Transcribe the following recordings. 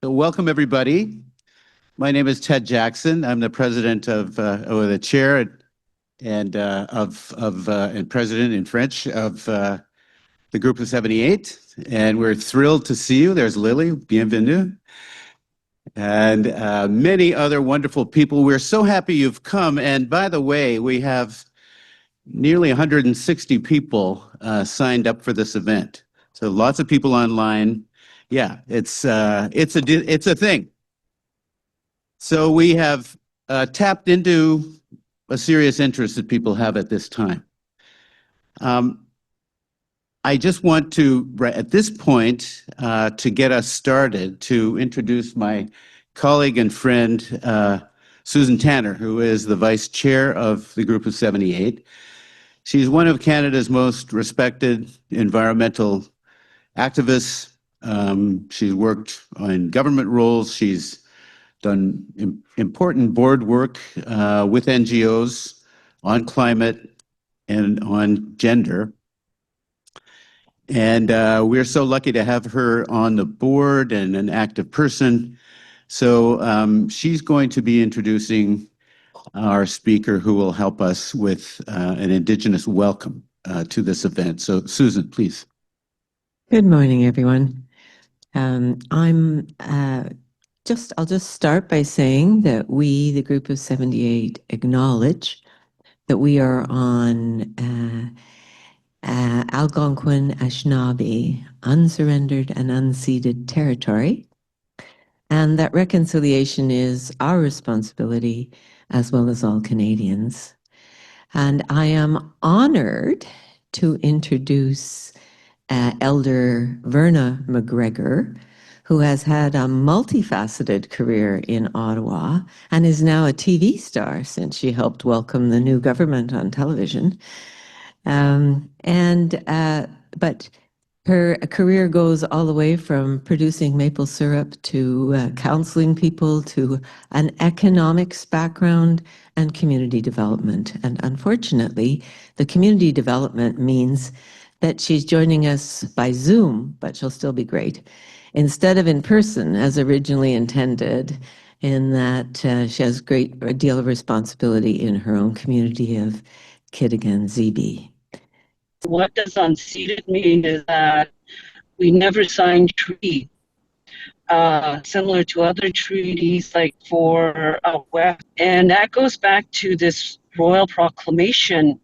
So welcome, everybody. My name is Ted Jackson. I'm the president or the chair and president in French of the Group of 78. And we're thrilled to see you. There's Lily, bienvenue. And many other wonderful people. We're so happy you've come. And by the way, we have nearly 160 people signed up for this event. So lots of people online. Yeah, it's a thing. So we have tapped into a serious interest that people have at this time. I just want to, at this point, to get us started, to introduce my colleague and friend, Susan Tanner, who is the vice chair of the Group of 78. She's one of Canada's most respected environmental activists. She's worked in government roles. She's done important board work with NGOs on climate and on gender. And we're so lucky to have her on the board and an active person. So she's going to be introducing our speaker who will help us with an Indigenous welcome to this event. So Susan, please. Good morning, everyone. I'll just start by saying that we, the Group of 78, acknowledge that we are on Algonquin Anishinaabe, unsurrendered and unceded territory, and that reconciliation is our responsibility as well as all Canadians. And I am honored to introduce Elder Verna McGregor, who has had a multifaceted career in Ottawa and is now a TV star since she helped welcome the new government on television. But her career goes all the way from producing maple syrup to counseling people to an economics background and community development. And unfortunately, the community development means that she's joining us by Zoom, but she'll still be great, instead of in person as originally intended, in that she has a deal of responsibility in her own community of Kitigan Zibi. What does unceded mean is that we never signed treaty, similar to other treaties like for West. And that goes back to this royal proclamation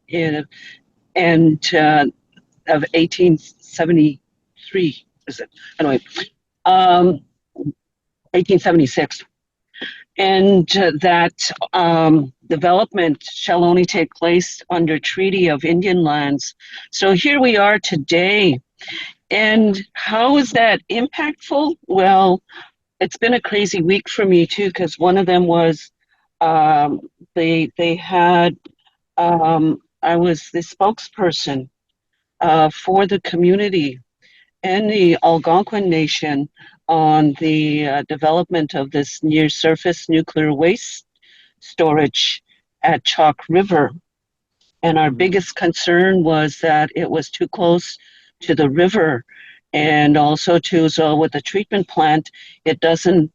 of 1873, is it? Anyway, 1876. And that development shall only take place under Treaty of Indian Lands. So here we are today. And how is that impactful? Well, it's been a crazy week for me too, because one of them was I was the spokesperson for the community and the Algonquin Nation on the development of this near-surface nuclear waste storage at Chalk River. And our biggest concern was that it was too close to the river, and also with the treatment plant, it doesn't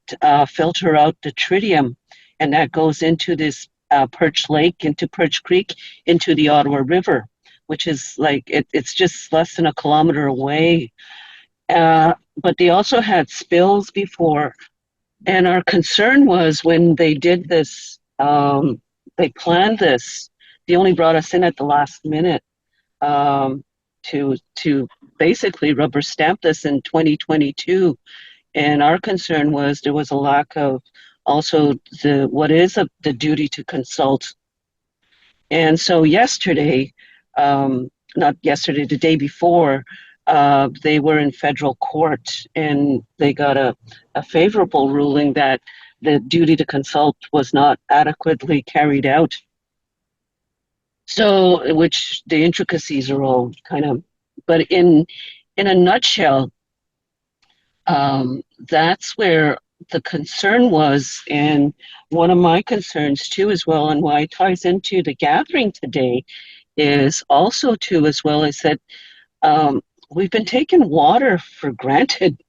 filter out the tritium, and that goes into this Perch Lake, into Perch Creek, into the Ottawa River, which is like, it's just less than a kilometer away. But they also had spills before. And our concern was when they did this, they planned this, they only brought us in at the last minute to basically rubber stamp this in 2022. And our concern was there was a lack of also the duty to consult. And so yesterday, not yesterday, the day before, they were in federal court and they got a favorable ruling that the duty to consult was not adequately carried out. So, which the intricacies are all kind of, but in a nutshell, that's where the concern was, and one of my concerns too as well, and why it ties into the gathering today is also too as well, is that we've been taking water for granted.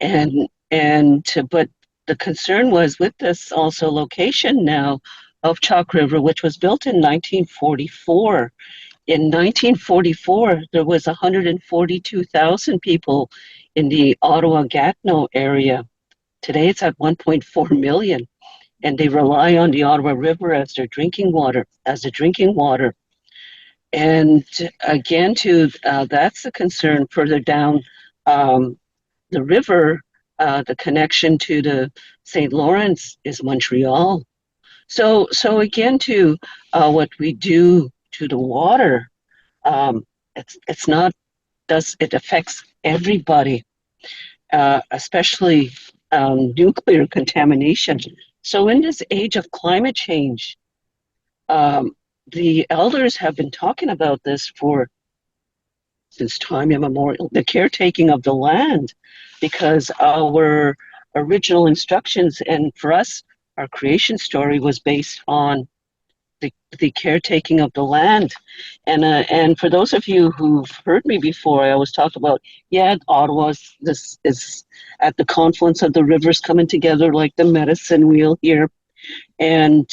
And But the concern was with this also location now of Chalk River, which was built in 1944. In 1944, there was 142,000 people in the Ottawa-Gatineau area. Today it's at 1.4 million, and they rely on the Ottawa River as their drinking water, And again, that's the concern further down the river. The connection to the St. Lawrence is Montreal. So again, to what we do to the water, it's not does it affects everybody, especially nuclear contamination. So in this age of climate change, the elders have been talking about this since time immemorial, the caretaking of the land, because our original instructions, and for us, our creation story was based on the caretaking of the land. And for those of you who've heard me before, I always talk about, this is at the confluence of the rivers coming together like the medicine wheel here. And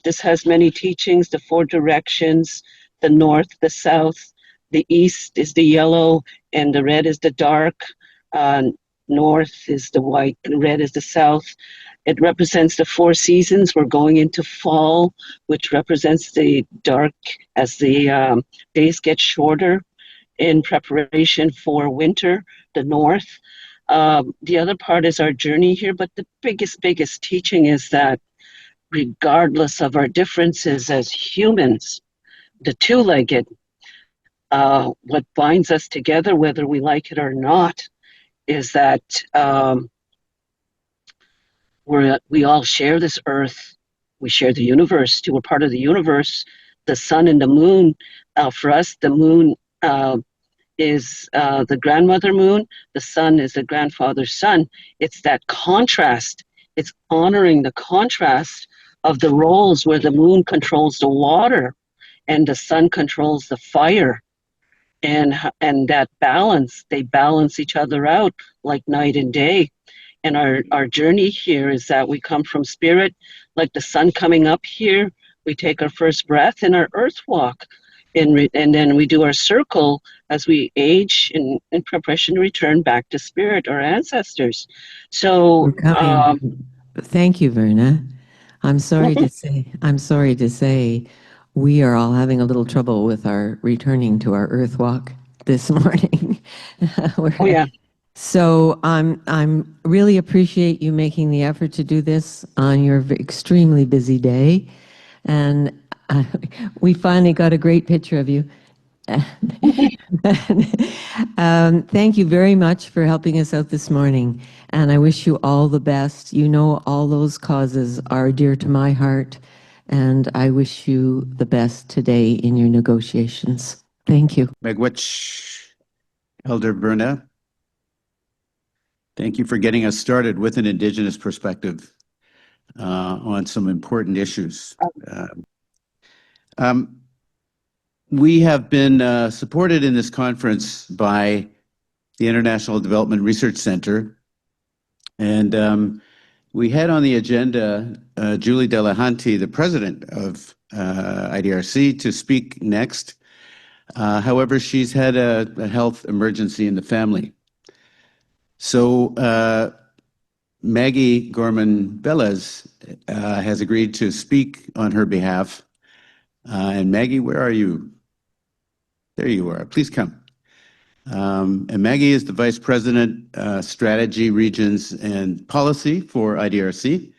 this has many teachings, the four directions, the north, the south, the east is the yellow, and the red is the dark. North is the white, and red is the south. It represents the four seasons. We're going into fall, which represents the dark as the days get shorter in preparation for winter, the north. The other part is our journey here, but the biggest teaching is that regardless of our differences as humans, the two-legged, what binds us together, whether we like it or not, is that we all share this earth. We share the universe. We're part of the universe. The sun and the moon. For us, the moon is the grandmother moon. The sun is the grandfather's sun. It's that contrast. It's honoring the contrast of the roles where the moon controls the water and the sun controls the fire. And that balance, they balance each other out like night and day. And our journey here is that we come from spirit, like the sun coming up here. We take our first breath in our earth walk, and then we do our circle as we age in preparation to return back to spirit, our ancestors. So, thank you, Verna. I'm sorry to say, we are all having a little trouble with our returning to our earth walk this morning. Oh yeah. So I'm really appreciate you making the effort to do this on your extremely busy day, and we finally got a great picture of you. Thank you very much for helping us out this morning, and I wish you all the best. You know, all those causes are dear to my heart, and I wish you the best today in your negotiations. Thank you. Miigwech, Elder Verna. Thank you for getting us started with an Indigenous perspective on some important issues. We have been supported in this conference by the International Development Research Center, and we had on the agenda Julie Delahanty, the president of IDRC, to speak next. However, she's had a health emergency in the family. So Maggie Gorman Velez has agreed to speak on her behalf. And Maggie, where are you? There you are. Please come. And Maggie is the Vice President, Strategy, Regions, and Policy for IDRC.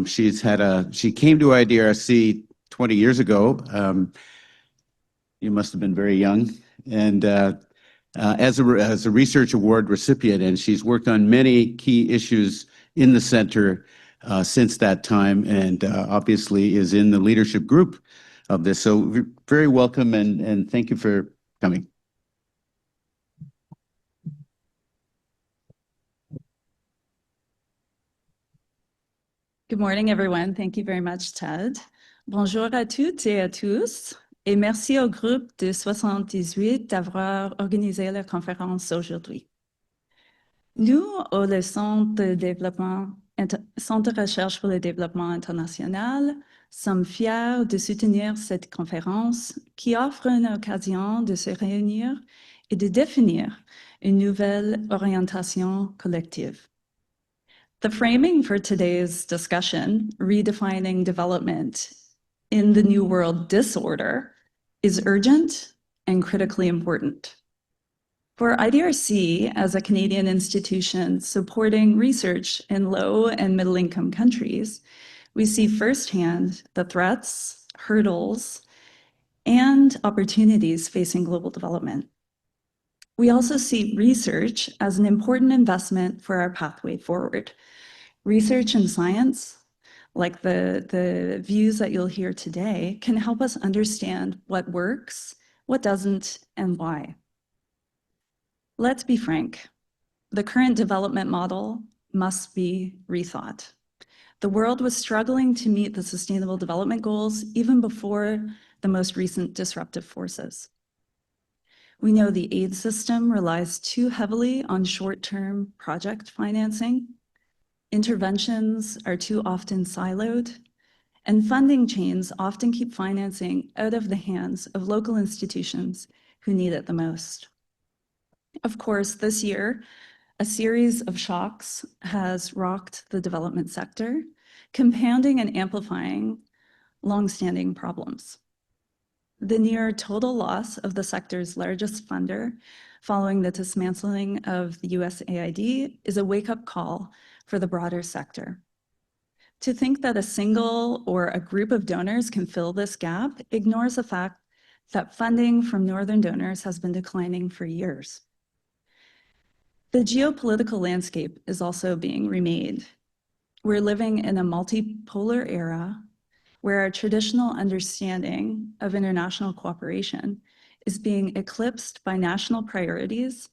She came to IDRC 20 years ago. You must have been very young. And as a research award recipient, and she's worked on many key issues in the center since that time, and obviously is in the leadership group of this. So very welcome, and thank you for coming. Good morning, everyone. Thank you very much, Ted. Bonjour à toutes et à tous, et merci au groupe de 78 d'avoir organisé la conférence aujourd'hui. Nous, au le Centre de recherche pour le développement international, sommes fiers de soutenir cette conférence qui offre une occasion de se réunir et de définir une nouvelle orientation collective. The framing for today's discussion, Redefining Development in the New World Disorder, is urgent and critically important. For IDRC, as a Canadian institution supporting research in low and middle-income countries, we see firsthand the threats, hurdles, and opportunities facing global development. We also see research as an important investment for our pathway forward. Research and science, like the views that you'll hear today, can help us understand what works, what doesn't, and why. Let's be frank. The current development model must be rethought. The world was struggling to meet the Sustainable Development Goals even before the most recent disruptive forces. We know the aid system relies too heavily on short-term project financing. Interventions are too often siloed, and funding chains often keep financing out of the hands of local institutions who need it the most. Of course, this year, a series of shocks has rocked the development sector, compounding and amplifying longstanding problems. The near total loss of the sector's largest funder following the dismantling of the USAID is a wake-up call for the broader sector. To think that a single or a group of donors can fill this gap ignores the fact that funding from northern donors has been declining for years. The geopolitical landscape is also being remade. We're living in a multipolar era where our traditional understanding of international cooperation is being eclipsed by national priorities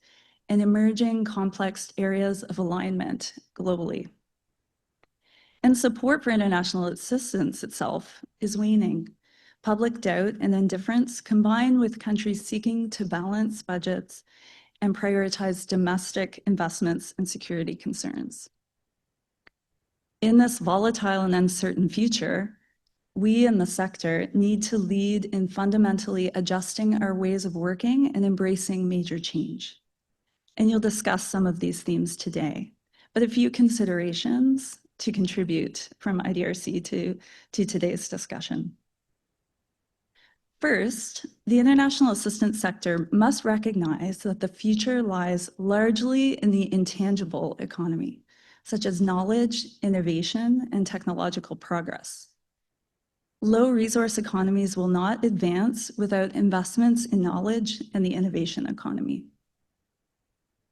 and emerging complex areas of alignment globally. And support for international assistance itself is waning. Public doubt and indifference combine with countries seeking to balance budgets and prioritize domestic investments and security concerns. In this volatile and uncertain future, we in the sector need to lead in fundamentally adjusting our ways of working and embracing major change. And you'll discuss some of these themes today, but a few considerations to contribute from IDRC to today's discussion. First, the international assistance sector must recognize that the future lies largely in the intangible economy, such as knowledge, innovation, and technological progress. Low resource economies will not advance without investments in knowledge and the innovation economy.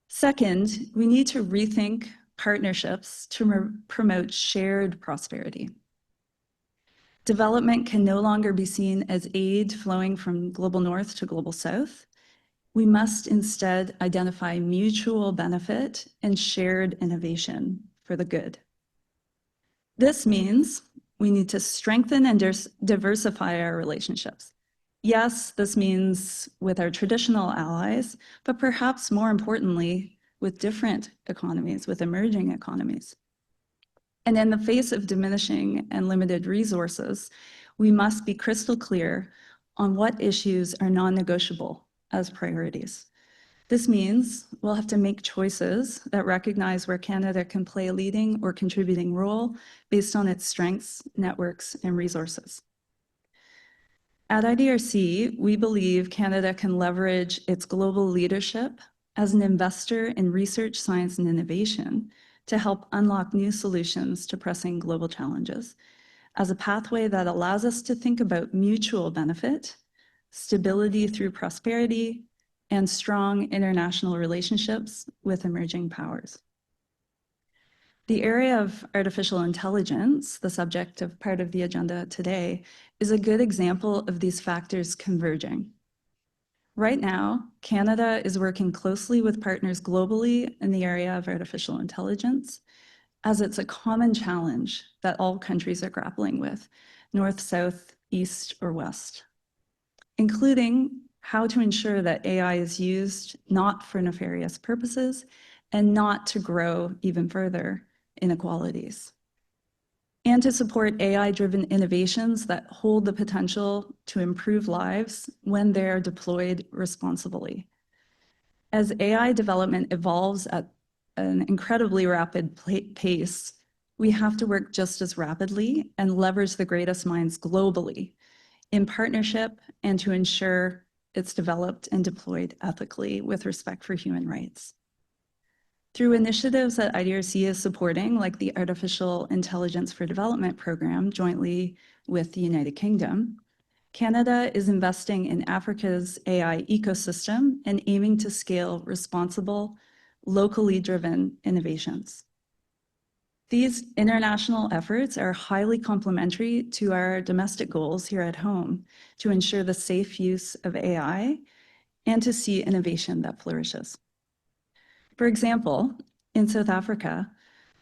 Second, we need to rethink partnerships to promote shared prosperity. Development can no longer be seen as aid flowing from global north to global south. We must instead identify mutual benefit and shared innovation for the good. This means we need to strengthen and diversify our relationships. Yes, this means with our traditional allies, but perhaps more importantly, with different economies, with emerging economies. And in the face of diminishing and limited resources, we must be crystal clear on what issues are non-negotiable as priorities. This means we'll have to make choices that recognize where Canada can play a leading or contributing role based on its strengths, networks, and resources. At IDRC, we believe Canada can leverage its global leadership as an investor in research, science, and innovation to help unlock new solutions to pressing global challenges as a pathway that allows us to think about mutual benefit, stability through prosperity, and strong international relationships with emerging powers. The area of artificial intelligence, the subject of part of the agenda today, is a good example of these factors converging. Right now, Canada is working closely with partners globally in the area of artificial intelligence, as it's a common challenge that all countries are grappling with, north, south, east, or west, including how to ensure that AI is used not for nefarious purposes and not to grow even further inequalities. And to support AI-driven innovations that hold the potential to improve lives when they're deployed responsibly. As AI development evolves at an incredibly rapid pace, we have to work just as rapidly and leverage the greatest minds globally in partnership and to ensure it's developed and deployed ethically with respect for human rights. Through initiatives that IDRC is supporting, like the Artificial Intelligence for Development program jointly with the United Kingdom, Canada is investing in Africa's AI ecosystem and aiming to scale responsible, locally driven innovations. These international efforts are highly complementary to our domestic goals here at home to ensure the safe use of AI and to see innovation that flourishes. For example, in South Africa,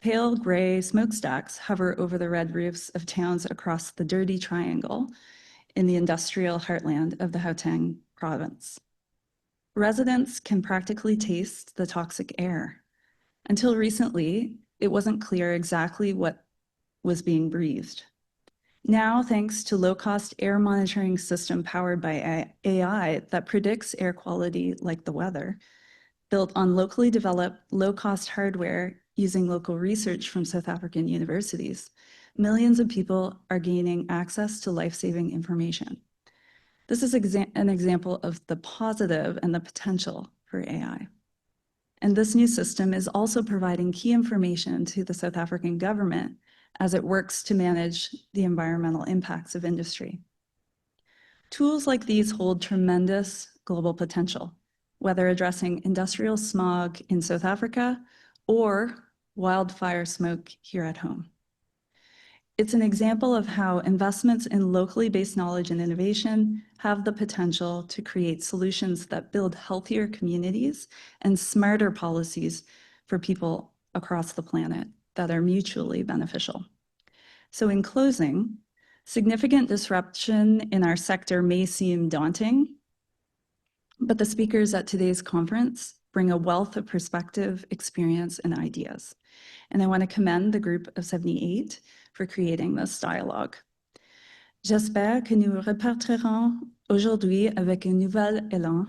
pale gray smokestacks hover over the red roofs of towns across the Dirty Triangle in the industrial heartland of the Gauteng province. Residents can practically taste the toxic air. Until recently, it wasn't clear exactly what was being breathed. Now, thanks to low-cost air monitoring system powered by AI that predicts air quality like the weather, built on locally developed low-cost hardware using local research from South African universities, millions of people are gaining access to life-saving information. This is an example of the positive and the potential for AI. And this new system is also providing key information to the South African government as it works to manage the environmental impacts of industry. Tools like these hold tremendous global potential, whether addressing industrial smog in South Africa or wildfire smoke here at home. It's an example of how investments in locally based knowledge and innovation have the potential to create solutions that build healthier communities and smarter policies for people across the planet that are mutually beneficial. So in closing, significant disruption in our sector may seem daunting, but the speakers at today's conference bring a wealth of perspective, experience, and ideas. And I want to commend the group of 78 for creating this dialogue. J'espère que nous repartirons aujourd'hui avec un nouvel élan,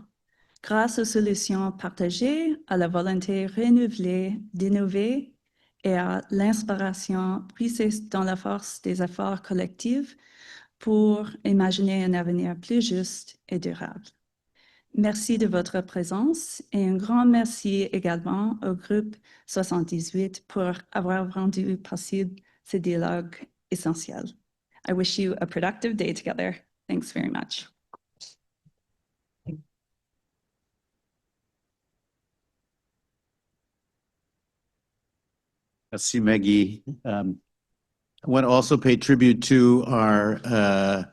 grâce aux solutions partagées, à la volonté renouvelée d'innover et à l'inspiration puisée dans la force des efforts collectifs pour imaginer un avenir plus juste et durable. Merci de votre présence et un grand merci également au groupe 78 pour avoir rendu possible ce dialogue essentiel. I wish you a productive day together. Thanks very much. Merci, Maggie. I want to also pay tribute to our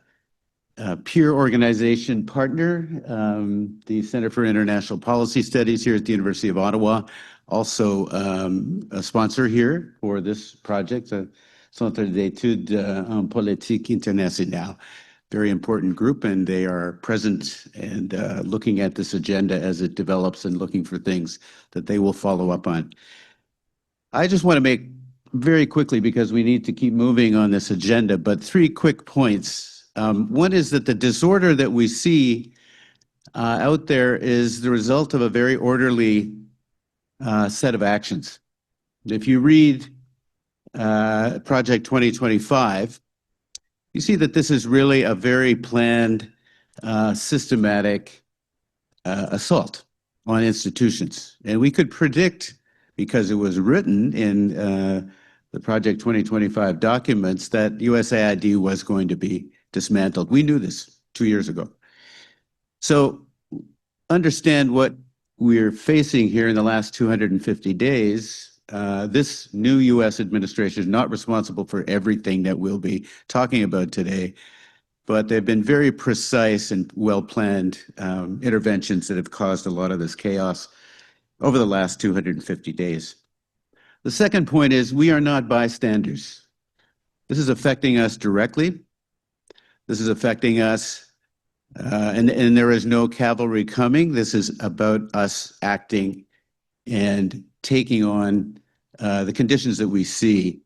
peer organization partner, the Center for International Policy Studies here at the University of Ottawa, also a sponsor here for this project, Centre d'études en politique internationale. Very important group, and they are present and looking at this agenda as it develops and looking for things that they will follow up on. I just want to make very quickly, because we need to keep moving on this agenda, but 3 quick points. One is that the disorder that we see out there is the result of a very orderly set of actions. If you read Project 2025, you see that this is really a very planned, systematic assault on institutions. And we could predict, because it was written in the Project 2025 documents, that USAID was going to be dismantled. We knew this 2 years ago. So understand what we're facing here in the last 250 days. This new U.S. administration is not responsible for everything that we'll be talking about today, but they've been very precise and well-planned interventions that have caused a lot of this chaos over the last 250 days. The second point is we are not bystanders. This is affecting us directly. This is affecting us, and there is no cavalry coming. This is about us acting and taking on the conditions that we see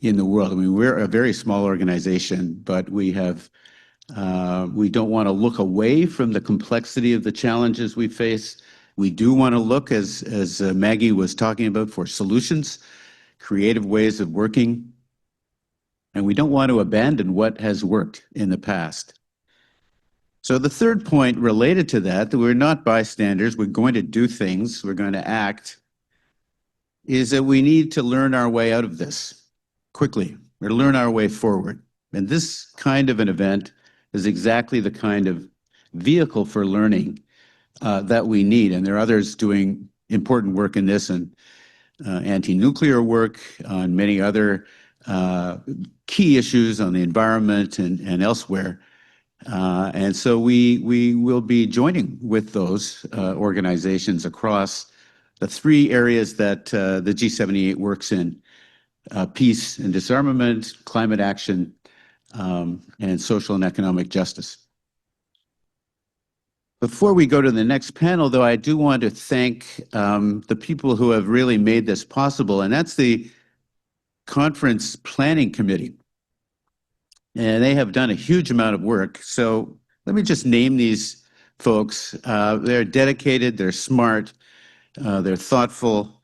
in the world. I mean, we're a very small organization, but we don't want to look away from the complexity of the challenges we face. We do want to look, as Maggie was talking about, for solutions, creative ways of working, and we don't want to abandon what has worked in the past. So the third point related to that we're not bystanders, we're going to do things, we're going to act, is that we need to learn our way out of this quickly, or learn our way forward. And this kind of an event is exactly the kind of vehicle for learning that we need. And there are others doing important work in this, and anti-nuclear work, on many other key issues on the environment and elsewhere. And so we will be joining with those organizations across the three areas that the G78 works in: peace and disarmament, climate action, and social and economic justice. Before we go to the next panel, though, I do want to thank the people who have really made this possible, and that's the Conference Planning Committee. And they have done a huge amount of work. So let me just name these folks. They're dedicated, they're smart, they're thoughtful.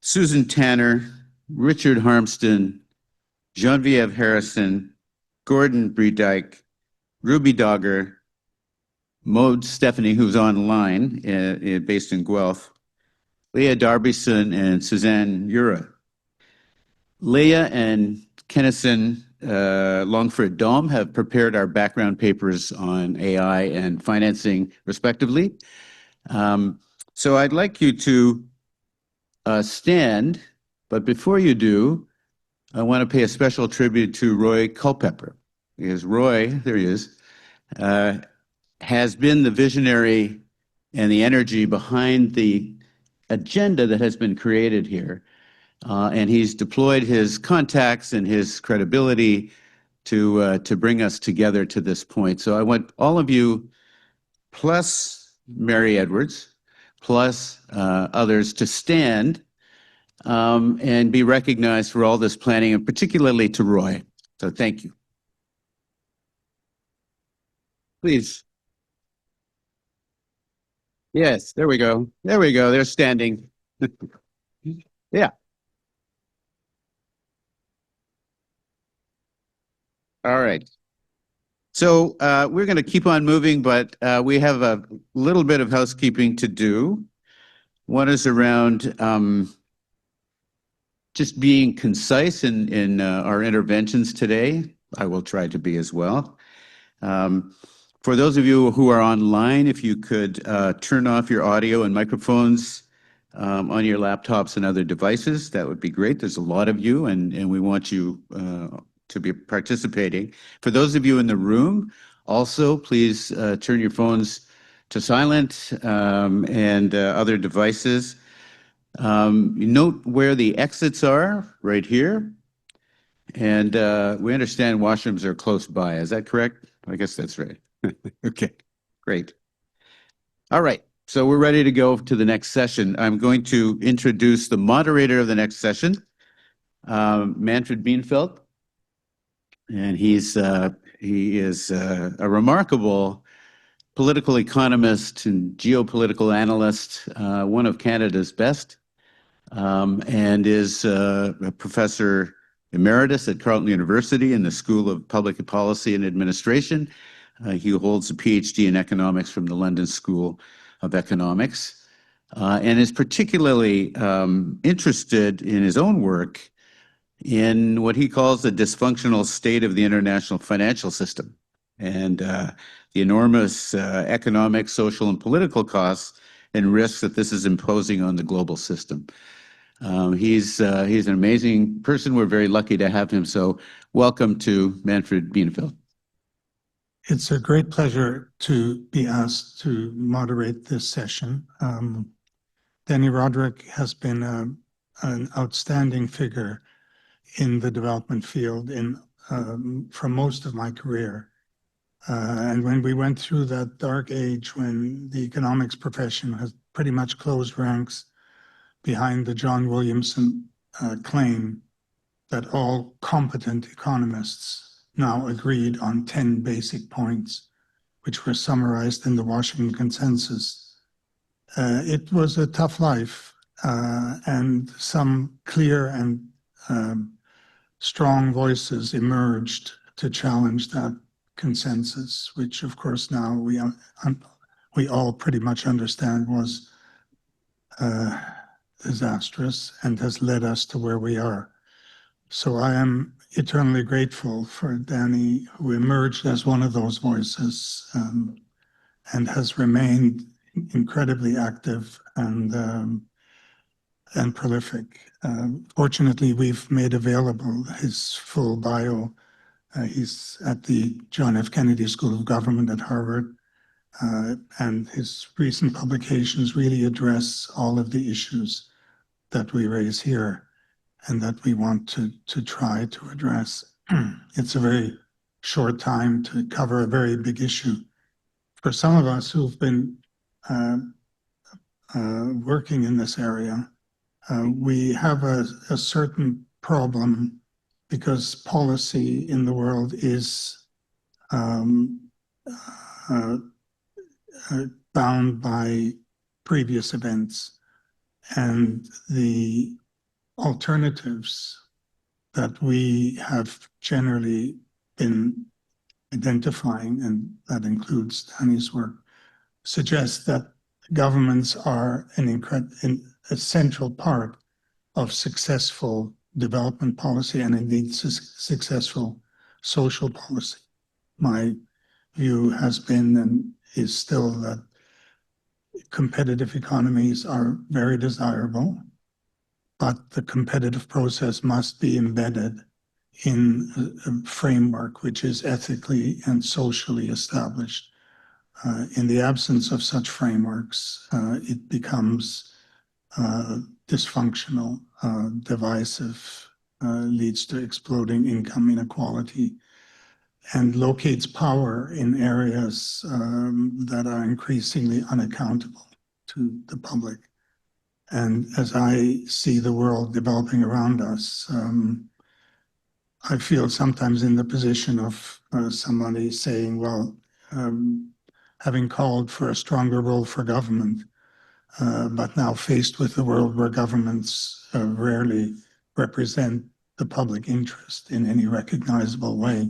Susan Tanner, Richard Harmston, Genevieve Harrison, Gordon Bredyke, Ruby Dogger, Maud Stephanie, who's online, based in Guelph, Leah Darbison, and Suzanne Ura. Leah and Kennison Longford-Dom have prepared our background papers on AI and financing, respectively. So I'd like you to stand, but before you do, I want to pay a special tribute to Roy Culpepper, because Roy, there he is, has been the visionary and the energy behind the agenda that has been created here. And he's deployed his contacts and his credibility to bring us together to this point. So I want all of you, plus Mary Edwards, plus others, to stand and be recognized for all this planning, and particularly to Roy. So thank you. Please. Yes, there we go. There we go. They're standing. Yeah. All right. So we're going to keep on moving, but we have a little bit of housekeeping to do. One is around just being concise in our interventions today. I will try to be as well. For those of you who are online, if you could turn off your audio and microphones on your laptops and other devices, that would be great. There's a lot of you, and we want you to be participating. For those of you in the room, also, please turn your phones to silent and other devices. Note where the exits are, right here. And we understand washrooms are close by. Is that correct? I guess that's right. Okay, great. All right, so we're ready to go to the next session. I'm going to introduce the moderator of the next session, Manfred Bienenfeld. And he is a remarkable political economist and geopolitical analyst, one of Canada's best, and is a professor emeritus at Carleton University in the School of Public Policy and Administration. He holds a PhD in economics from the London School of Economics, and is particularly interested in his own work in what he calls the dysfunctional state of the international financial system, and the enormous economic, social, and political costs and risks that this is imposing on the global system. He's an amazing person. We're very lucky to have him. So welcome to Manfred Bienenfeld. It's a great pleasure to be asked to moderate this session. Dani Rodrik has been an outstanding figure in the development field for most of my career. And when we went through that dark age when the economics profession has pretty much closed ranks, behind the John Williamson claim that all competent economists now agreed on 10 basic points, which were summarized in the Washington Consensus. It was a tough life, and some clear and strong voices emerged to challenge that consensus, which of course now we all pretty much understand was disastrous and has led us to where we are. So I am eternally grateful for Dani, who emerged as one of those voices and has remained incredibly active and prolific. Fortunately, we've made available his full bio. He's at the John F. Kennedy School of Government at Harvard, and his recent publications really address all of the issues that we raise here and that we want to try to address. It's a very short time to cover a very big issue. For some of us who've been working in this area, we have a certain problem because policy in the world is bound by previous events, and the alternatives that we have generally been identifying, and that includes Dani's work, suggest that governments are an essential part of successful development policy and indeed successful social policy. My view has been and is still that competitive economies are very desirable, but the competitive process must be embedded in a framework which is ethically and socially established. In the absence of such frameworks, it becomes dysfunctional, divisive, leads to exploding income inequality, and locates power in areas that are increasingly unaccountable to the public. And as I see the world developing around us, I feel sometimes in the position of somebody saying, well, having called for a stronger role for government, but now faced with a world where governments rarely represent the public interest in any recognizable way,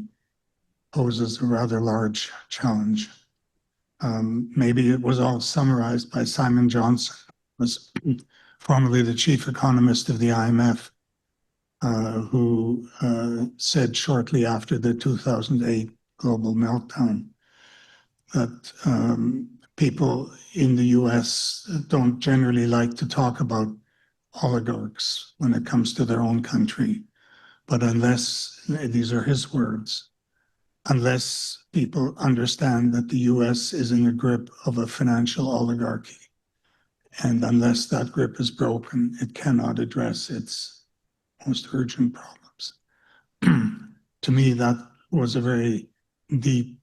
poses a rather large challenge. Maybe it was all summarized by Simon Johnson, who was formerly the chief economist of the IMF, who said shortly after the 2008 global meltdown that people in the US don't generally like to talk about oligarchs when it comes to their own country. But unless, these are his words, unless people understand that the US is in the grip of a financial oligarchy, and unless that grip is broken, it cannot address its most urgent problems. To me, that was a very deep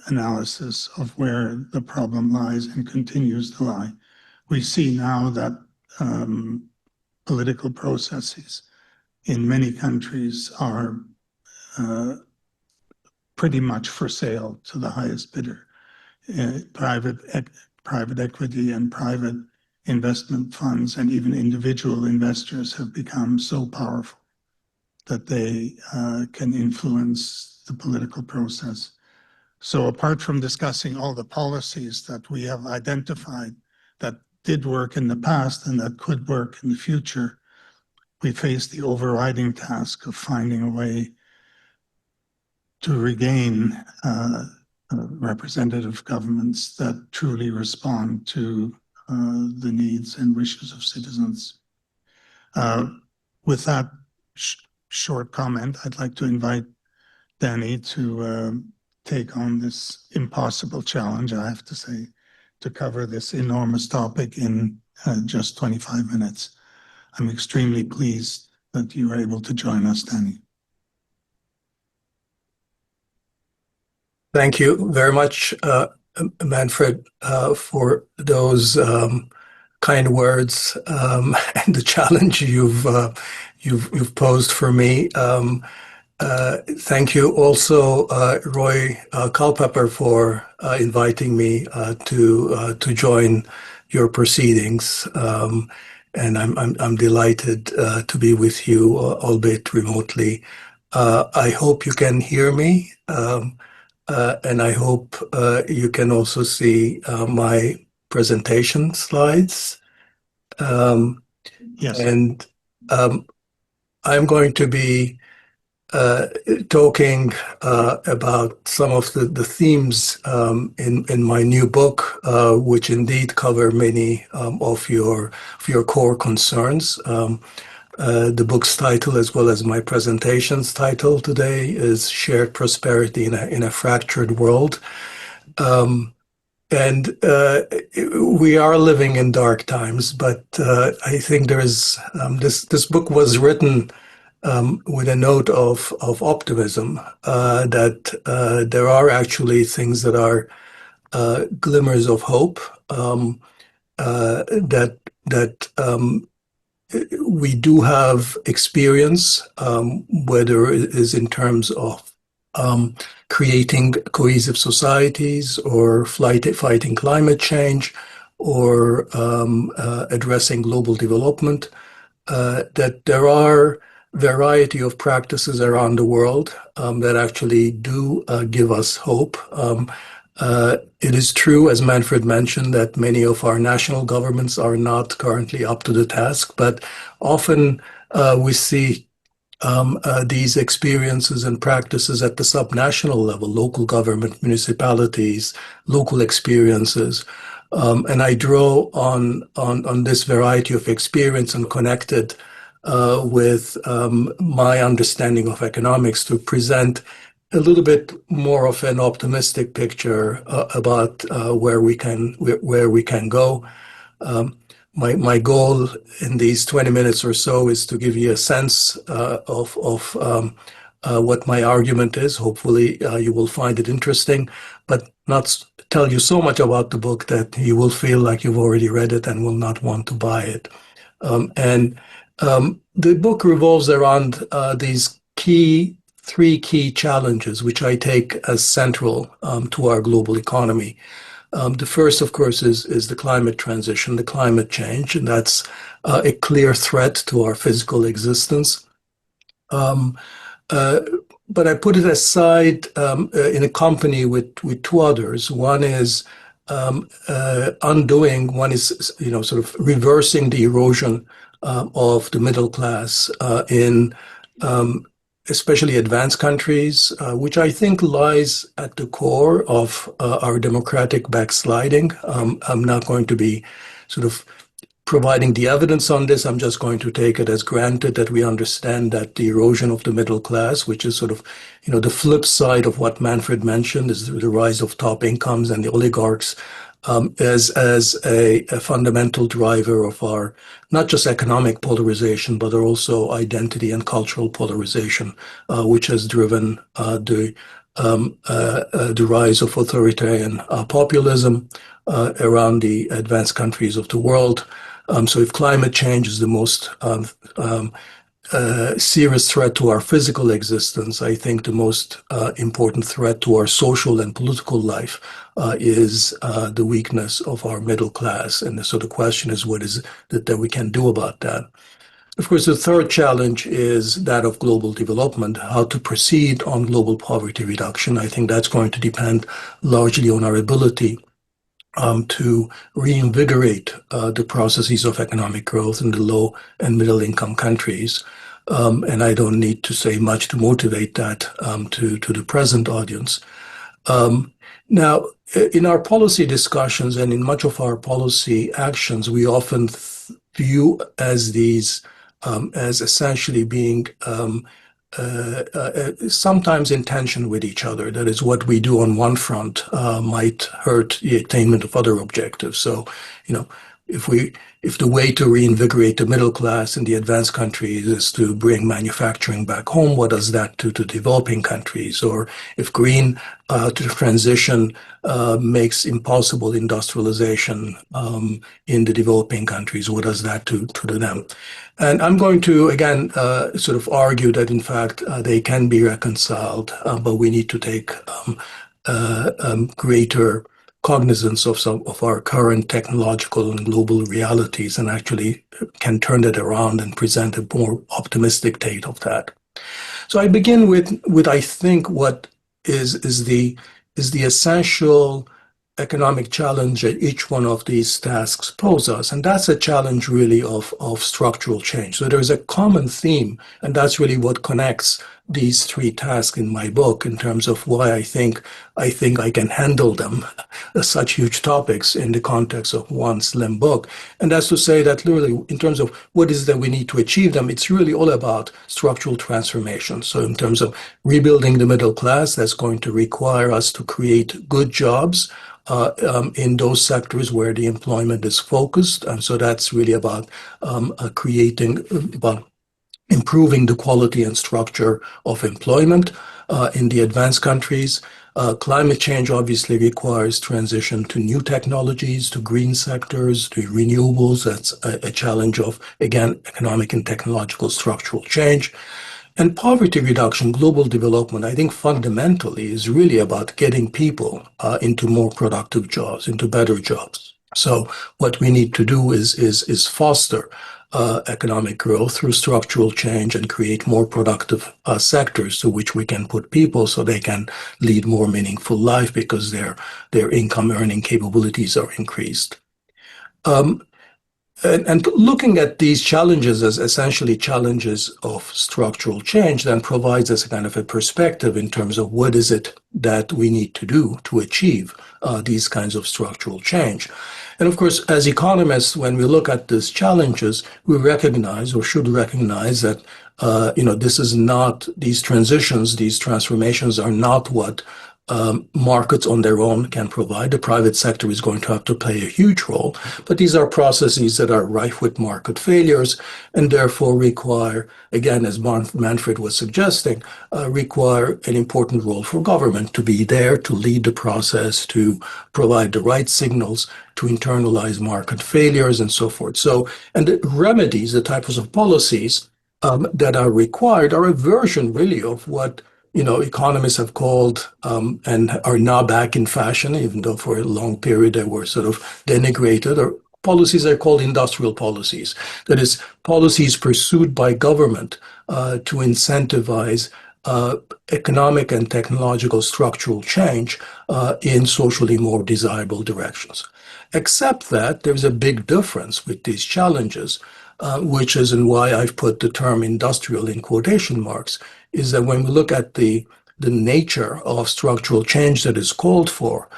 analysis of where the problem lies and continues to lie. We see now that political processes in many countries are pretty much for sale to the highest bidder. Private equity and private investment funds and even individual investors have become so powerful that they can influence the political process. So apart from discussing all the policies that we have identified that did work in the past and that could work in the future, we face the overriding task of finding a way to regain representative governments that truly respond to the needs and wishes of citizens. With that short comment, I'd like to invite Dani to take on this impossible challenge, I have to say, to cover this enormous topic in just 25 minutes. I'm extremely pleased that you were able to join us, Dani. Thank you very much, Manfred, for those kind words and the challenge you've posed for me. Thank you also, Roy Culpepper, for inviting me to join your proceedings. And I'm delighted to be with you, albeit remotely. I hope you can hear me, and I hope you can also see my presentation slides. Yes. And I'm going to be talking about some of the themes in my new book, which indeed cover many of your core concerns. The book's title, as well as my presentation's title today, is Shared Prosperity in a Fractured World. And we are living in dark times, but I think there is this book was written with a note of optimism, that there are actually things that are glimmers of hope, that we do have experience, whether it is in terms of creating cohesive societies, or fighting climate change, or addressing global development, that there are variety of practices around the world that actually do give us hope. It is true, as Manfred mentioned, that many of our national governments are not currently up to the task, but often we see these experiences and practices at the subnational level, local government, municipalities, local experiences. And I draw on this variety of experience and connect it with my understanding of economics to present a little bit more of an optimistic picture about where we can go. My goal in these 20 minutes or so is to give you a sense of what my argument is. Hopefully, you will find it interesting, but not tell you so much about the book that you will feel like you've already read it and will not want to buy it. The book revolves around these three key challenges, which I take as central to our global economy. The first, of course, is the climate transition, the climate change, and that's a clear threat to our physical existence. But I put it aside in a company with two others. One is undoing. One is, sort of reversing the erosion of the middle class in especially advanced countries, which I think lies at the core of our democratic backsliding. I'm not going to be sort of providing the evidence on this. I'm just going to take it as granted that we understand that the erosion of the middle class, which is sort of, the flip side of what Manfred mentioned, is the rise of top incomes and the oligarchs, as a fundamental driver of our not just economic polarization, but also identity and cultural polarization, which has driven the rise of authoritarian populism around the advanced countries of the world. So if climate change is the most serious threat to our physical existence, I think the most important threat to our social and political life is the weakness of our middle class. And so the question is, what is it that we can do about that? Of course, the third challenge is that of global development, how to proceed on global poverty reduction. I think that's going to depend largely on our ability to reinvigorate the processes of economic growth in the low and middle income countries. And I don't need to say much to motivate that to the present audience. Now, in our policy discussions and in much of our policy actions, we often view as these as essentially being sometimes in tension with each other. That is, what we do on one front might hurt the attainment of other objectives. So, if the way to reinvigorate the middle class in the advanced countries is to bring manufacturing back home, what does that do to developing countries? Or if green to transition makes impossible industrialization in the developing countries, what does that do to them? And I'm going to, again, sort of argue that, in fact, they can be reconciled, but we need to take greater cognizance of some of our current technological and global realities and actually can turn it around and present a more optimistic take of that. So I begin with I think what is the essential economic challenge that each one of these tasks pose us. And that's a challenge really of structural change. So there's a common theme, and that's really what connects these three tasks in my book in terms of why I think I can handle them, such huge topics in the context of one slim book. And that's to say that literally in terms of what is that we need to achieve them, it's really all about structural transformation. So in terms of rebuilding the middle class, that's going to require us to create good jobs in those sectors where the employment is focused. And so that's really about improving the quality and structure of employment in the advanced countries. Climate change obviously requires transition to new technologies, to green sectors, to renewables. That's a challenge of, again, economic and technological structural change. And poverty reduction, global development, I think fundamentally is really about getting people into more productive jobs, into better jobs. So what we need to do is foster economic growth through structural change and create more productive sectors to which we can put people so they can lead more meaningful life because their income earning capabilities are increased. And looking at these challenges as essentially challenges of structural change then provides us a kind of a perspective in terms of what is it that we need to do to achieve these kinds of structural change. And of course, as economists, when we look at these challenges, we recognize or should recognize that this is not, these transitions, these transformations are not what markets on their own can provide. The private sector is going to have to play a huge role, but these are processes that are rife with market failures and therefore require, again, as Manfred was suggesting, require an important role for government to be there, to lead the process, to provide the right signals, to internalize market failures and so forth. So, and the remedies, the types of policies that are required are a version really of what economists have called and are now back in fashion, even though for a long period they were sort of denigrated, or policies are called industrial policies. That is, policies pursued by government to incentivize economic and technological structural change in socially more desirable directions. Except that there's a big difference with these challenges, which is and why I've put the term industrial in quotation marks, is that when we look at the nature of structural change that is called for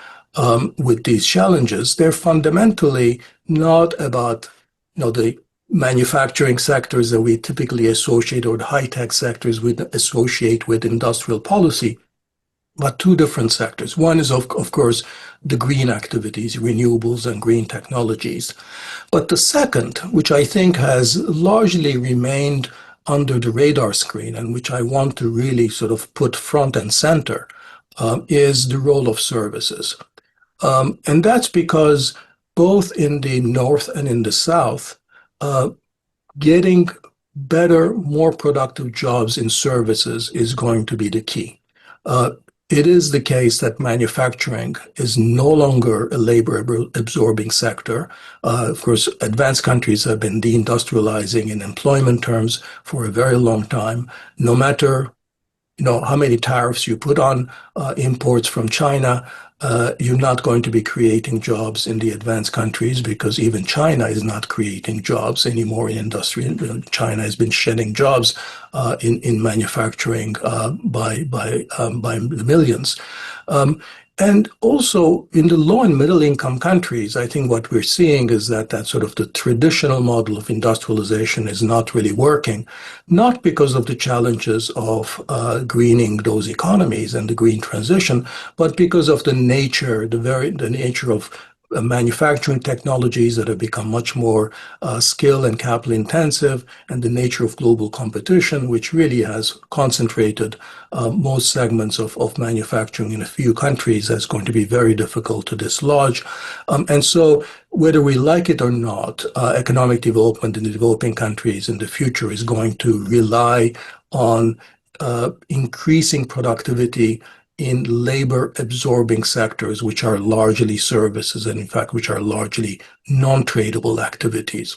with these challenges, they're fundamentally not about the manufacturing sectors that we typically associate, or the high-tech sectors we associate with industrial policy, but two different sectors. One is, of course, the green activities, renewables and green technologies. But the second, which I think has largely remained under the radar screen and which I want to really sort of put front and center, is the role of services. And that's because both in the North and in the South, getting better, more productive jobs in services is going to be the key. It is the case that manufacturing is no longer a labor-absorbing sector. Of course, advanced countries have been deindustrializing in employment terms for a very long time. No matter how many tariffs you put on imports from China, you're not going to be creating jobs in the advanced countries because even China is not creating jobs anymore in industry. China has been shedding jobs in manufacturing by the millions. And also in the low and middle income countries, I think what we're seeing is that sort of the traditional model of industrialization is not really working, not because of the challenges of greening those economies and the green transition, but because of the nature of manufacturing technologies that have become much more skill and capital intensive, and the nature of global competition, which really has concentrated most segments of manufacturing in a few countries, that's going to be very difficult to dislodge. And so whether we like it or not, economic development in the developing countries in the future is going to rely on increasing productivity in labor-absorbing sectors, which are largely services, and in fact, which are largely non-tradable activities.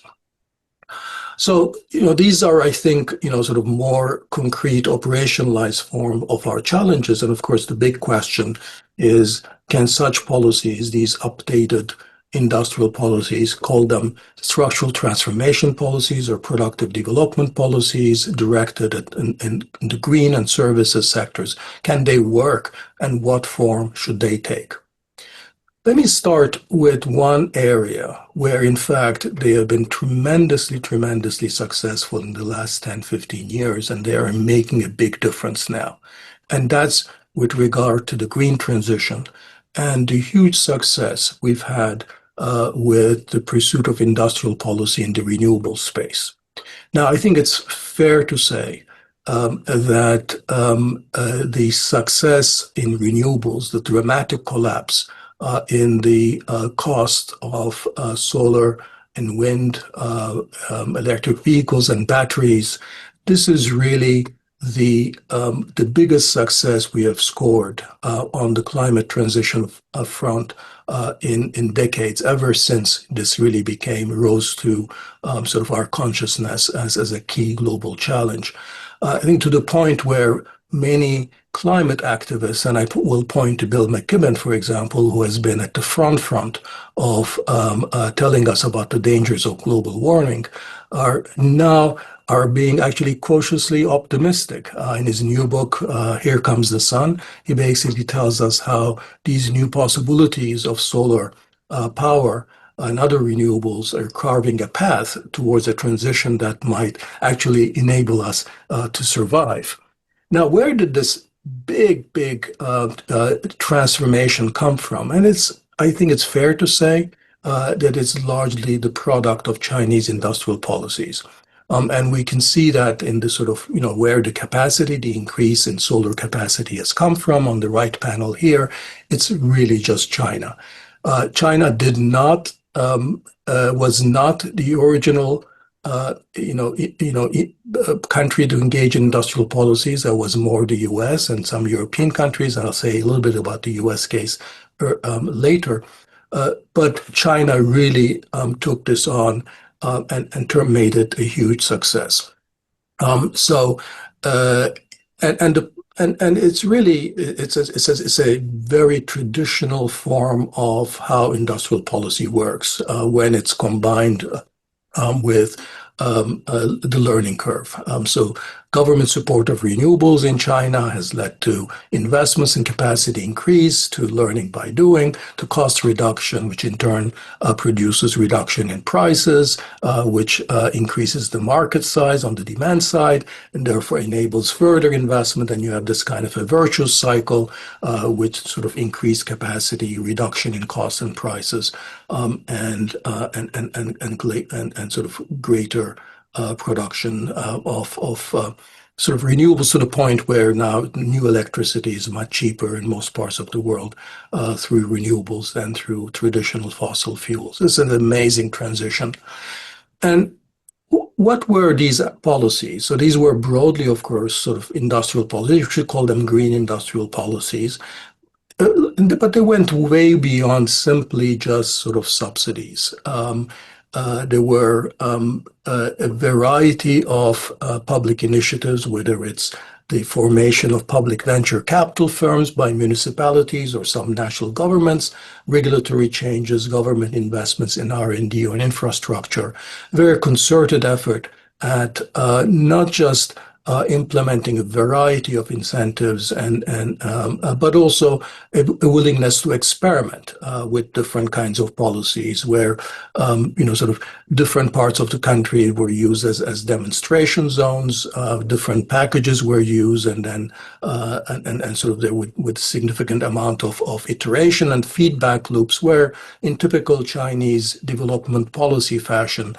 So, these are, I think, sort of more concrete, operationalized form of our challenges. And of course, the big question is, can such policies, these updated industrial policies, call them structural transformation policies or productive development policies directed in the green and services sectors, can they work, and what form should they take? Let me start with one area where, in fact, they have been tremendously, tremendously successful in the last 10, 15 years, and they are making a big difference now. And that's with regard to the green transition and the huge success we've had with the pursuit of industrial policy in the renewable space. Now, I think it's fair to say that the success in renewables, the dramatic collapse in the cost of solar and wind, electric vehicles and batteries, this is really the biggest success we have scored on the climate transition front in decades, ever since this really rose to sort of our consciousness as a key global challenge. I think to the point where many climate activists, and I will point to Bill McKibben, for example, who has been at the front of telling us about the dangers of global warming, are being actually cautiously optimistic. In his new book, Here Comes the Sun, he basically tells us how these new possibilities of solar power and other renewables are carving a path towards a transition that might actually enable us to survive. Now, where did this big transformation come from? And I think it's fair to say that it's largely the product of Chinese industrial policies. And we can see that in the sort of, where the increase in solar capacity has come from. On the right panel here, it's really just China. China was not the original country to engage in industrial policies. That was more the US and some European countries, and I'll say a little bit about the US case later. But China really took this on and made it a huge success. It's really it's a very traditional form of how industrial policy works when it's combined with the learning curve. So government support of renewables in China has led to investments in capacity increase, to learning by doing, to cost reduction, which in turn produces reduction in prices, which increases the market size on the demand side, and therefore enables further investment. And you have this kind of a virtuous cycle, which sort of increased capacity, reduction in costs and prices, and sort of greater production of sort of renewables, to the point where now new electricity is much cheaper in most parts of the world through renewables than through traditional fossil fuels. It's an amazing transition. And what were these policies? So these were broadly, of course, sort of industrial policies. You should call them green industrial policies. But they went way beyond simply just sort of subsidies. There were a variety of public initiatives, whether it's the formation of public venture capital firms by municipalities or some national governments, regulatory changes, government investments in R&D or in infrastructure, very concerted effort at not just implementing a variety of incentives but also a willingness to experiment with different kinds of policies where sort of different parts of the country were used as demonstration zones, different packages were used, and then and sort of there with significant amount of iteration and feedback loops where in typical Chinese development policy fashion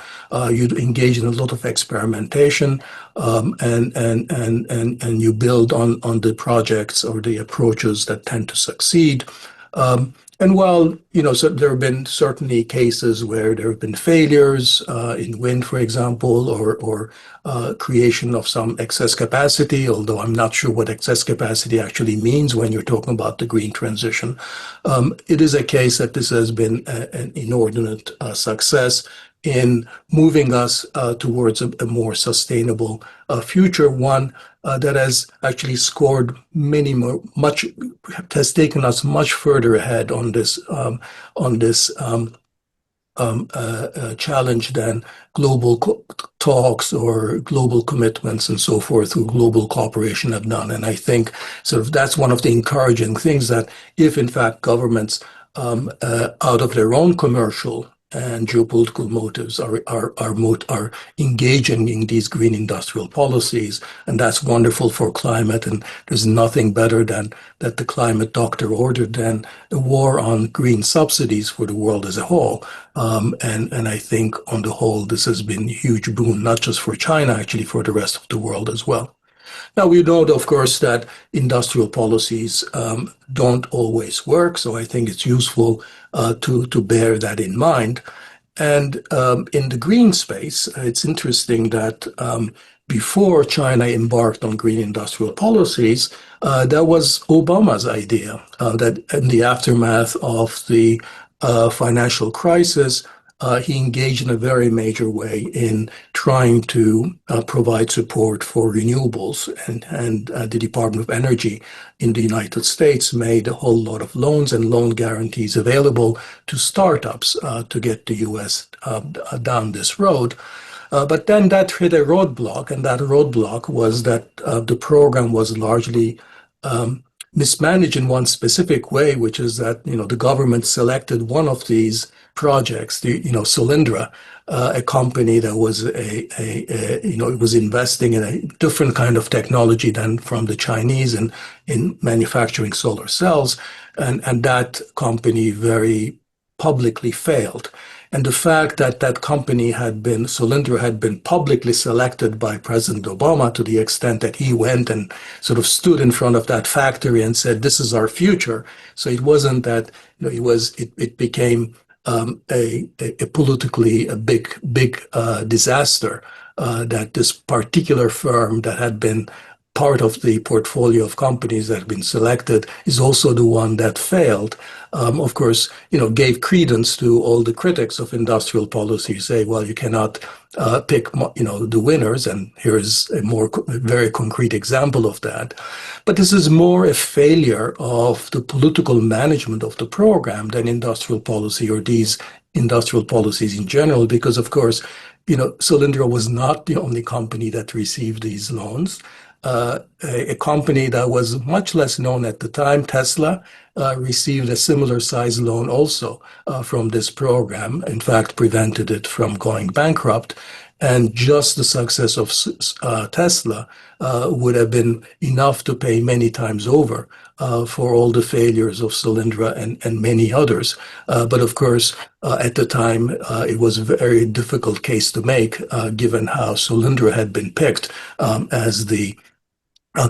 you'd engage in a lot of experimentation and you build on the projects or the approaches that tend to succeed. And while, so there have been certainly cases where there have been failures in wind, for example, or creation of some excess capacity, although I'm not sure what excess capacity actually means when you're talking about the green transition. It is a case that this has been an inordinate success in moving us towards a more sustainable future, one that has actually scored has taken us much further ahead on this challenge than global talks or global commitments and so forth through global cooperation have done. And I think sort of that's one of the encouraging things, that if in fact governments out of their own commercial and geopolitical motives are engaging in these green industrial policies, and that's wonderful for climate. And there's nothing better than that the climate doctor ordered than a war on green subsidies for the world as a whole. And I think on the whole, this has been a huge boon, not just for China, actually for the rest of the world as well. Now, we know, of course, that industrial policies don't always work, so I think it's useful to bear that in mind. And in the green space, it's interesting that before China embarked on green industrial policies, that was Obama's idea, that in the aftermath of the financial crisis, he engaged in a very major way in trying to provide support for renewables, and the Department of Energy in the United States made a whole lot of loans and loan guarantees available to startups to get the U.S. Down this road. But then that hit a roadblock, and that roadblock was that the program was largely mismanaged in one specific way, which is that the government selected one of these projects, Solyndra, a company that was it was investing in a different kind of technology than from the Chinese in manufacturing solar cells, and that company very publicly failed. And the fact that that company Solyndra had been publicly selected by President Obama, to the extent that he went and sort of stood in front of that factory and said, "This is our future." So it wasn't that it became a politically a big disaster that this particular firm that had been part of the portfolio of companies that have been selected is also the one that failed. Of course, gave credence to all the critics of industrial policy who say, well, you cannot pick, the winners, and here is a very concrete example of that. But this is more a failure of the political management of the program than industrial policy or these industrial policies in general, because of course, Solyndra was not the only company that received these loans. A company that was much less known at the time, Tesla, received a similar size loan also from this program, in fact, prevented it from going bankrupt. And just the success of Tesla would have been enough to pay many times over for all the failures of Solyndra and many others. But of course, at the time, it was a very difficult case to make, given how Solyndra had been picked as the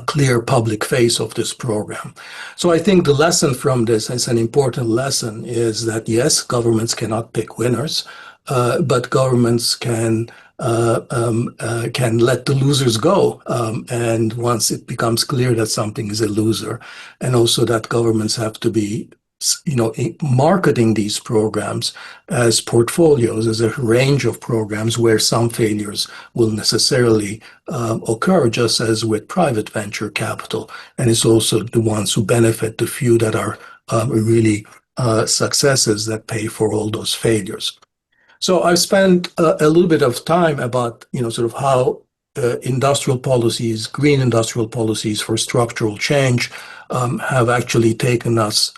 clear public face of this program. So I think the lesson from this, as an important lesson, is that yes, governments cannot pick winners, but governments can let the losers go. And once it becomes clear that something is a loser, and also that governments have to be marketing these programs as portfolios, as a range of programs where some failures will necessarily occur, just as with private venture capital. And it's also the ones who benefit, the few that are really successes that pay for all those failures. So I've spent a little bit of time about, sort of how industrial policies, green industrial policies for structural change have actually taken us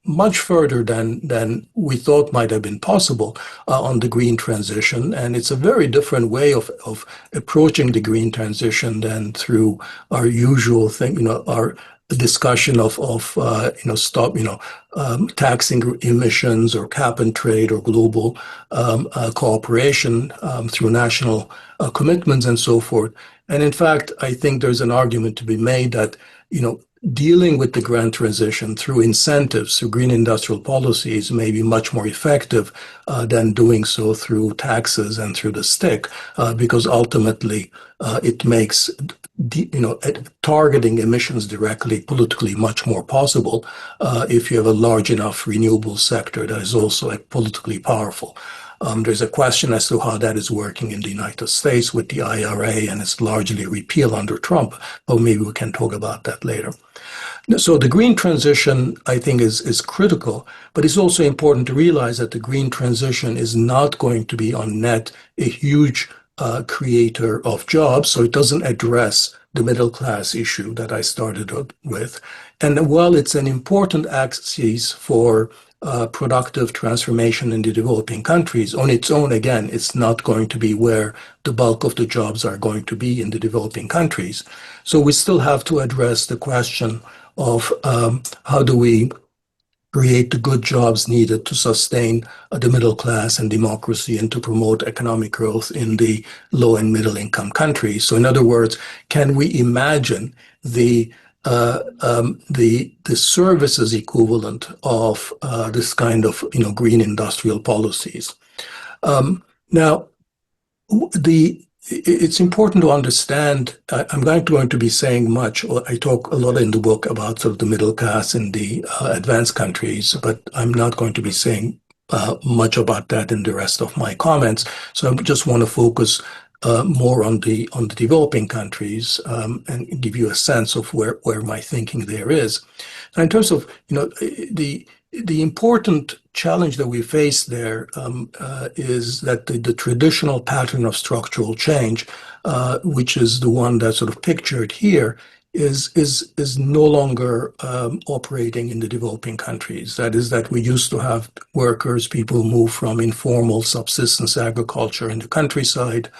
much further than we thought might have been possible on the green transition. And it's a very different way of approaching the green transition than through our usual thing, our discussion of taxing emissions or cap and trade or global cooperation through national commitments and so forth. And in fact, I think there's an argument to be made that, dealing with the grand transition through incentives, through green industrial policies may be much more effective than doing so through taxes and through the stick, because ultimately it makes targeting emissions directly politically much more possible if you have a large enough renewable sector that is also politically powerful. There's a question as to how that is working in the United States with the IRA, and it's largely repealed under Trump, but maybe we can talk about that later. So the green transition, I think, is critical, but it's also important to realize that the green transition is not going to be on net a huge creator of jobs, so it doesn't address the middle class issue that I started with. And while it's an important axis for productive transformation in the developing countries, on its own, again, it's not going to be where the bulk of the jobs are going to be in the developing countries. So we still have to address the question of how do we create the good jobs needed to sustain the middle class and democracy and to promote economic growth in the low and middle income countries. So in other words, can we imagine the services equivalent of this kind of green industrial policies? Now, it's important to understand, I'm not going to be saying much. I talk a lot in the book about sort of the middle class in the advanced countries, but I'm not going to be saying much about that in the rest of my comments. So I just want to focus more on the developing countries and give you a sense of where my thinking there is. And in terms of the important challenge that we face there is that the traditional pattern of structural change, which is the one that's sort of pictured here, is no longer operating in the developing countries. That is, that we used to have workers, people move from informal subsistence agriculture in the countryside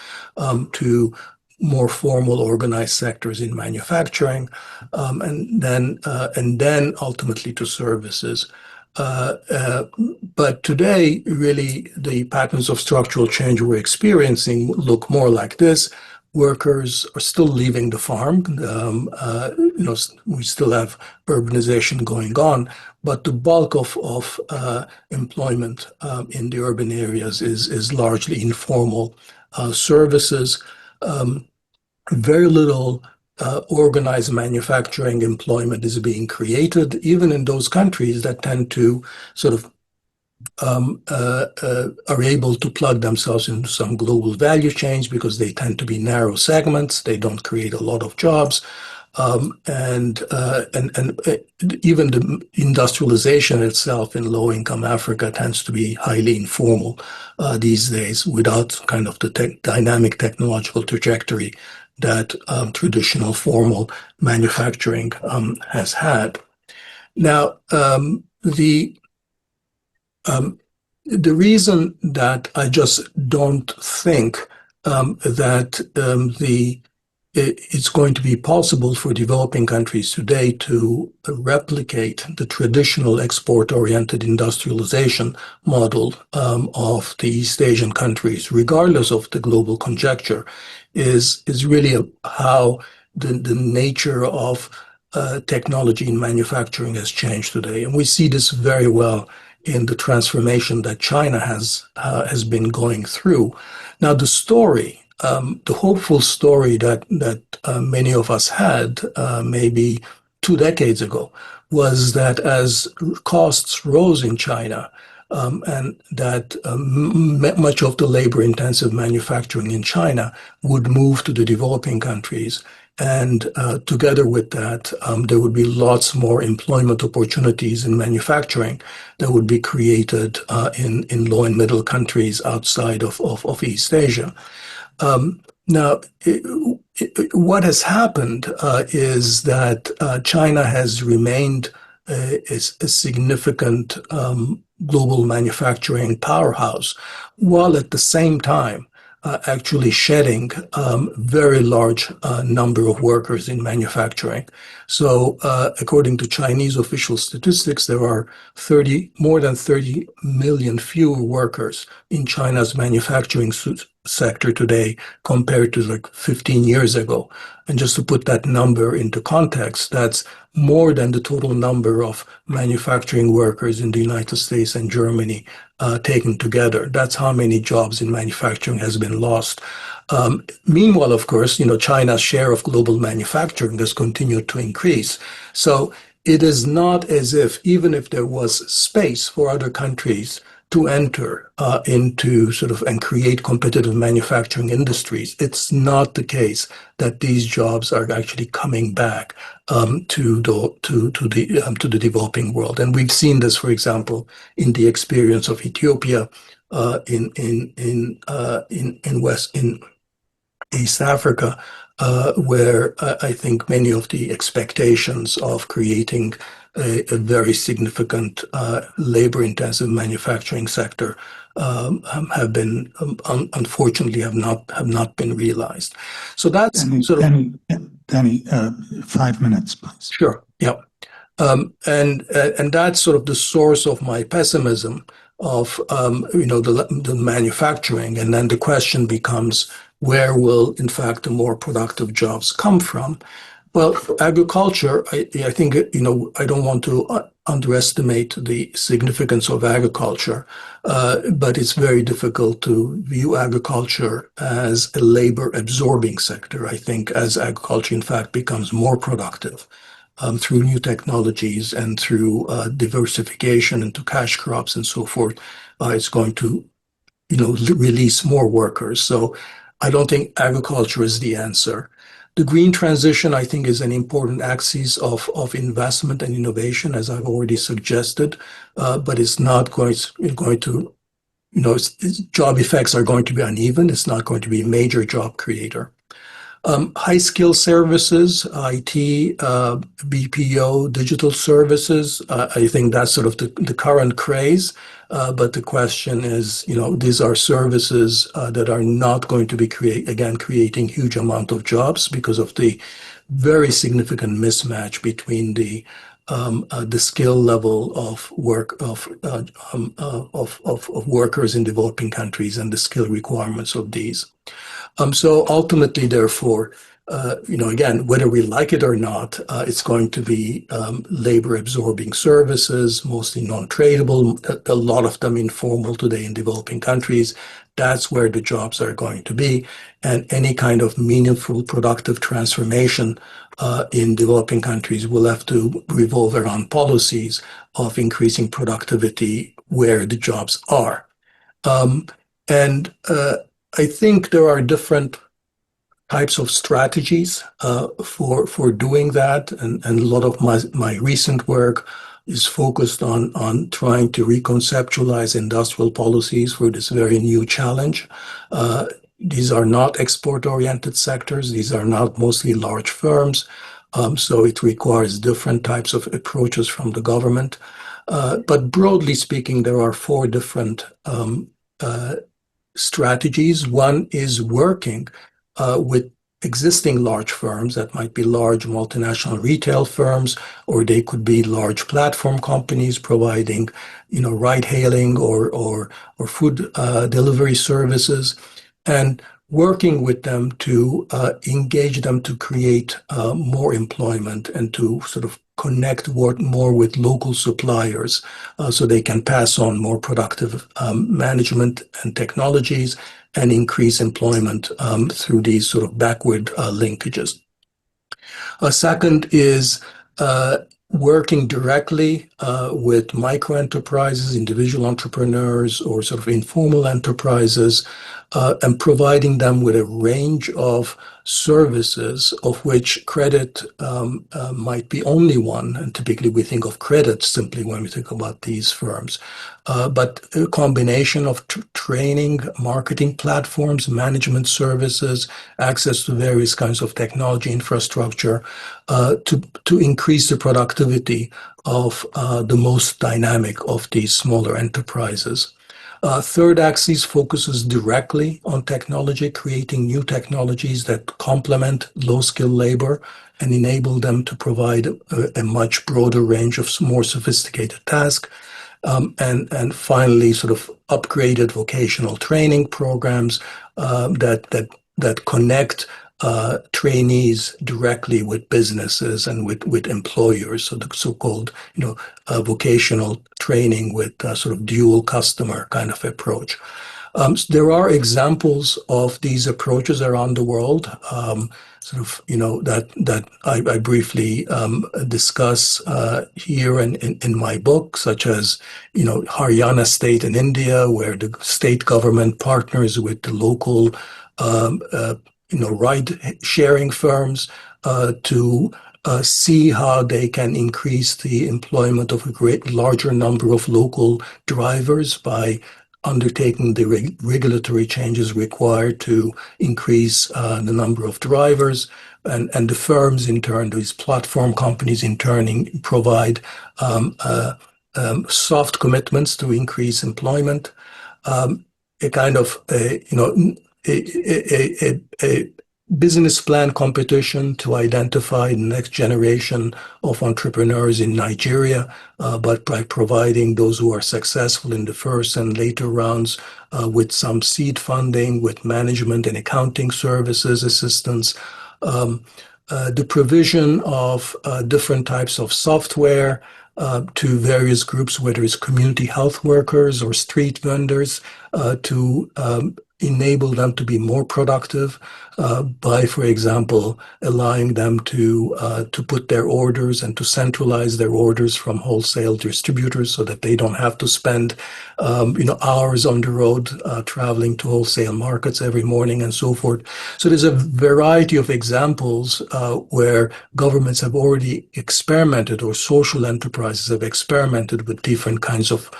to more formal organized sectors in manufacturing, and then ultimately to services. But today, really, the patterns of structural change we're experiencing look more like this. Workers are still leaving the farm. We still have urbanization going on, but the bulk of employment in the urban areas is largely informal services. Very little organized manufacturing employment is being created, even in those countries that tend to sort of are able to plug themselves into some global value chains because they tend to be narrow segments. They don't create a lot of jobs. And even the industrialization itself in low-income Africa tends to be highly informal these days, without kind of the dynamic technological trajectory that traditional formal manufacturing has had. Now, the reason that I just don't think that it's going to be possible for developing countries today to replicate the traditional export-oriented industrialization model of the East Asian countries, regardless of the global conjecture, is really how the nature of technology in manufacturing has changed today. And we see this very well in the transformation that China has been going through. Now, the story, the hopeful story that many of us had maybe 2 decades ago, was that as costs rose in China, and that much of the labor-intensive manufacturing in China would move to the developing countries. And together with that, there would be lots more employment opportunities in manufacturing that would be created in low and middle countries outside of East Asia. Now, what has happened is that China has remained a significant global manufacturing powerhouse, while at the same time actually shedding very large number of workers in manufacturing. So according to Chinese official statistics, there are more than 30 million fewer workers in China's manufacturing sector today compared to like 15 years ago. And just to put that number into context, that's more than the total number of manufacturing workers in the United States and Germany taken together. That's how many jobs in manufacturing has been lost. Meanwhile, of course, China's share of global manufacturing has continued to increase. So it is not as if, even if there was space for other countries to enter into sort of and create competitive manufacturing industries, it's not the case that these jobs are actually coming back to the developing world. And we've seen this, for example, in the experience of Ethiopia, in East Africa, where I think many of the expectations of creating a very significant labor-intensive manufacturing sector have been, unfortunately, have not been realized. So that's Dani, 5 minutes, please. Sure. Yeah. And that's sort of the source of my pessimism of the manufacturing, and then the question becomes, where will in fact the more productive jobs come from? Well, agriculture, I think I don't want to underestimate the significance of agriculture, but it's very difficult to view agriculture as a labor-absorbing sector. I think as agriculture in fact becomes more productive, through new technologies and through diversification into cash crops and so forth, it's going to, release more workers. So I don't think agriculture is the answer. The green transition, I think, is an important axis of investment and innovation, as I've already suggested, but it's not going to, job effects are going to be uneven. It's not going to be a major job creator. High skill services, IT, BPO, digital services, I think that's sort of the current craze. But the question is, these are services that are not going to be creating huge amount of jobs because of the very significant mismatch between the skill level of work of workers in developing countries and the skill requirements of these. So ultimately, therefore, again, whether we like it or not, it's going to be labor-absorbing services, mostly non-tradable, a lot of them informal today in developing countries. That's where the jobs are going to be. And any kind of meaningful, productive transformation in developing countries will have to revolve around policies of increasing productivity where the jobs are. I think there are different types of strategies for doing that, and a lot of my recent work is focused on trying to reconceptualize industrial policies for this very new challenge. These are not export-oriented sectors. These are not mostly large firms, so it requires different types of approaches from the government. But broadly speaking, there are 4 different strategies. One is working with existing large firms that might be large multinational retail firms, or they could be large platform companies providing, ride-hailing or food delivery services, and working with them to engage them to create more employment and to sort of connect more with local suppliers so they can pass on more productive management and technologies and increase employment through these sort of backward linkages. A second is working directly with micro enterprises, individual entrepreneurs, or sort of informal enterprises, and providing them with a range of services, of which credit might be only one. And typically we think of credit simply when we think about these firms. But a combination of training, marketing platforms, management services, access to various kinds of technology infrastructure to increase the productivity of the most dynamic of these smaller enterprises. Third axis focuses directly on technology, creating new technologies that complement low-skill labor and enable them to provide a much broader range of more sophisticated tasks. And finally, sort of upgraded vocational training programs that connect trainees directly with businesses and with employers. So the so-called, vocational training with sort of dual customer kind of approach. So there are examples of these approaches around the world, that I briefly discuss here in my book, such as, Haryana state in India, where the state government partners with the local ride-sharing firms to see how they can increase the employment of a larger number of local drivers by undertaking the regulatory changes required to increase the number of drivers. And the firms, in turn, these platform companies, in turn, provide soft commitments to increase employment. A kind of a business plan competition to identify the next generation of entrepreneurs in Nigeria, but by providing those who are successful in the first and later rounds with some seed funding, with management and accounting services assistance. The provision of different types of software to various groups, whether it's community health workers or street vendors, to enable them to be more productive by, for example, allowing them to put their orders and to centralize their orders from wholesale distributors so that they don't have to spend hours on the road traveling to wholesale markets every morning and so forth. So there's a variety of examples where governments have already experimented, or social enterprises have experimented with different kinds of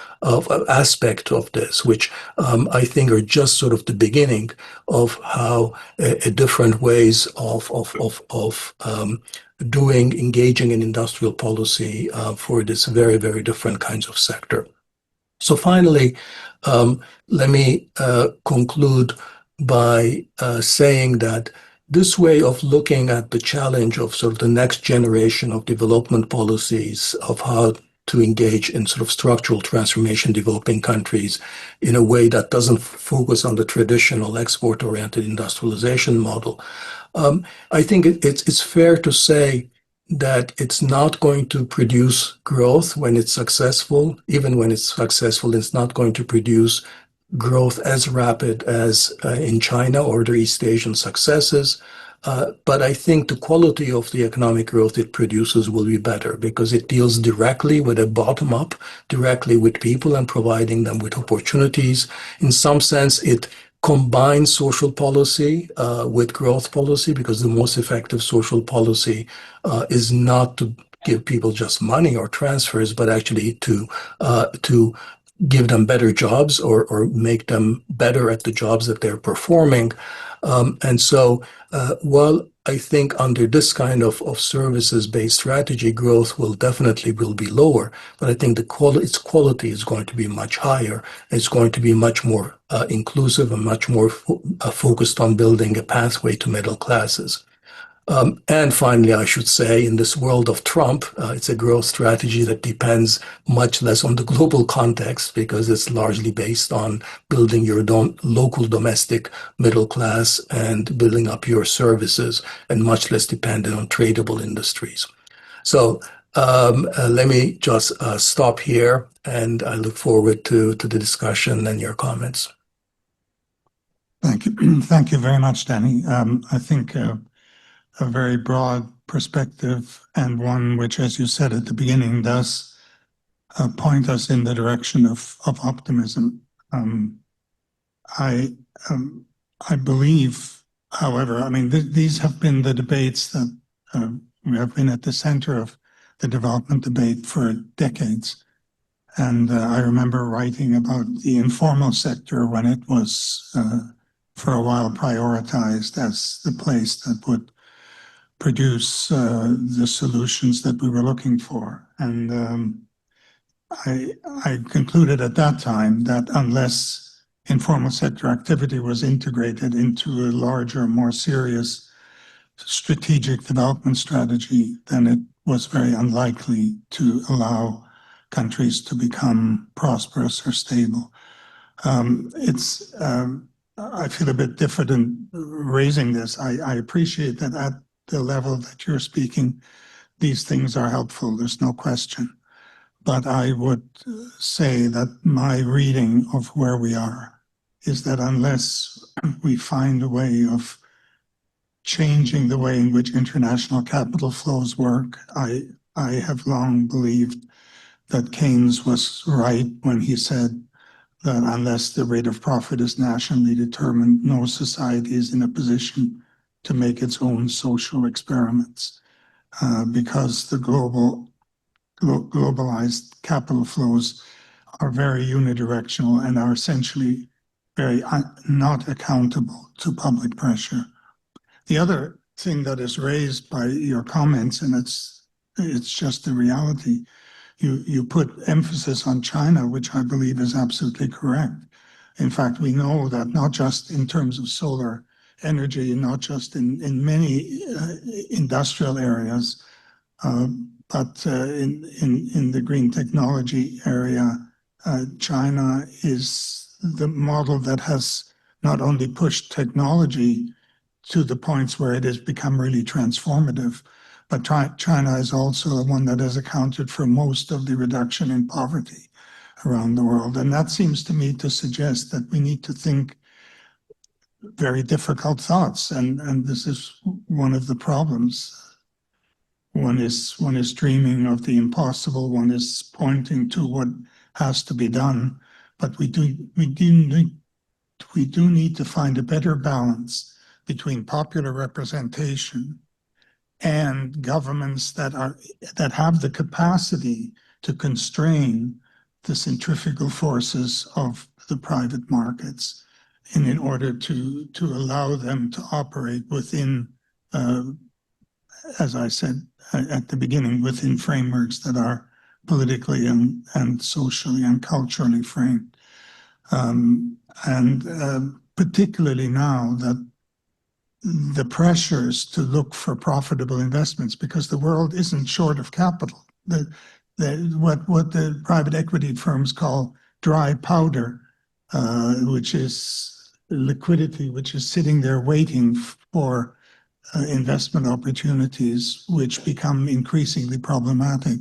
aspect of this, which I think are just sort of the beginning of how different ways of engaging in industrial policy for this very, very different kinds of sector. So finally, let me conclude by saying that this way of looking at the challenge of sort of the next generation of development policies, of how to engage in sort of structural transformation in developing countries in a way that doesn't focus on the traditional export-oriented industrialization model. I think it's fair to say that it's not going to produce growth when it's successful. Even when it's successful, it's not going to produce growth as rapid as in China or the East Asian successes. But I think the quality of the economic growth it produces will be better because it deals directly with a bottom-up, directly with people and providing them with opportunities. In some sense, it combines social policy with growth policy, because the most effective social policy is not to give people just money or transfers, but actually to give them better jobs or make them better at the jobs that they're performing. And so while I think under this kind of services-based strategy, growth will be lower, but I think its quality is going to be much higher. It's going to be much more inclusive and much more focused on building a pathway to middle classes. And finally, I should say, in this world of Trump, it's a growth strategy that depends much less on the global context because it's largely based on building your local domestic middle class and building up your services, and much less dependent on tradable industries. So let me just stop here, and I look forward to the discussion and your comments. Thank you. Thank you very much, Dani. I think a very broad perspective, and one which, as you said at the beginning, does point us in the direction of optimism. I believe, however, I mean, these have been the debates that have been at the center of the development debate for decades. And I remember writing about the informal sector when it was, for a while, prioritized as the place that would produce the solutions that we were looking for. And I concluded at that time that unless informal sector activity was integrated into a larger, more serious strategic development strategy, then it was very unlikely to allow countries to become prosperous or stable. I feel a bit different in raising this. I appreciate that at the level that you're speaking, these things are helpful, there's no question. But I would say that my reading of where we are is that unless we find a way of changing the way in which international capital flows work, I have long believed that Keynes was right when he said that unless the rate of profit is nationally determined, no society is in a position to make its own social experiments, because the globalized capital flows are very unidirectional and are essentially very not accountable to public pressure. The other thing that is raised by your comments, and it's just the reality, you put emphasis on China, which I believe is absolutely correct. In fact, we know that not just in terms of solar energy, not just in many industrial areas, but in the green technology area, China is the model that has not only pushed technology to the points where it has become really transformative, but China is also the one that has accounted for most of the reduction in poverty around the world. And that seems to me to suggest that we need to think very difficult thoughts. And this is one of the problems. One is dreaming of the impossible. One is pointing to what has to be done. But we do need to find a better balance between popular representation and governments that have the capacity to constrain the centrifugal forces of the private markets, and in order to allow them to operate within, as I said at the beginning, within frameworks that are politically and socially and culturally framed. Particularly now that the pressures to look for profitable investments, because the world isn't short of capital. What the private equity firms call dry powder, which is liquidity, which is sitting there waiting for investment opportunities, which become increasingly problematic.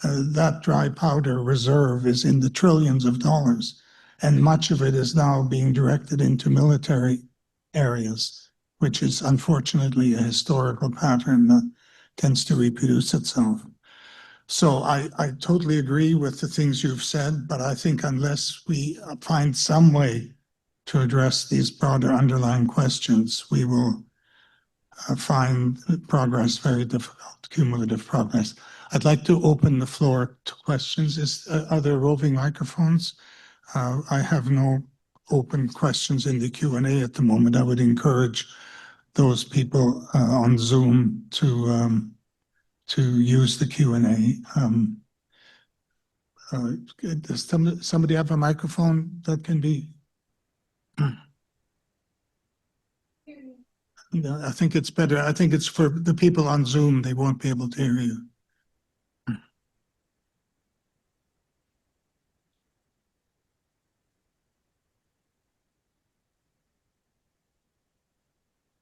That dry powder reserve is in the trillions of dollars, and much of it is now being directed into military areas, which is unfortunately a historical pattern that tends to reproduce itself. So I totally agree with the things you've said, but I think unless we find some way to address these broader underlying questions, we will find progress very difficult, cumulative progress. I'd like to open the floor to questions. Are there roving microphones? I have no open questions in the Q&A at the moment. I would encourage those people on Zoom to use the Q&A. Does somebody have a microphone that can be? I think it's better. I think it's for the people on Zoom. They won't be able to hear you.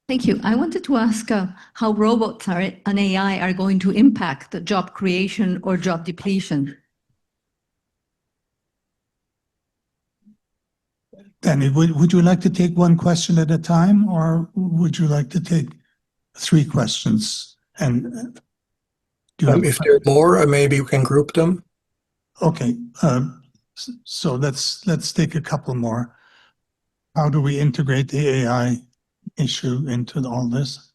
Thank you. I wanted to ask how robots and AI are going to impact the job creation or job depletion. Dani, would you like to take one question at a time, or would you like to take 3 questions? And if there are more, maybe we can group them. Okay, so let's take a couple more. How do we integrate the AI issue into all this?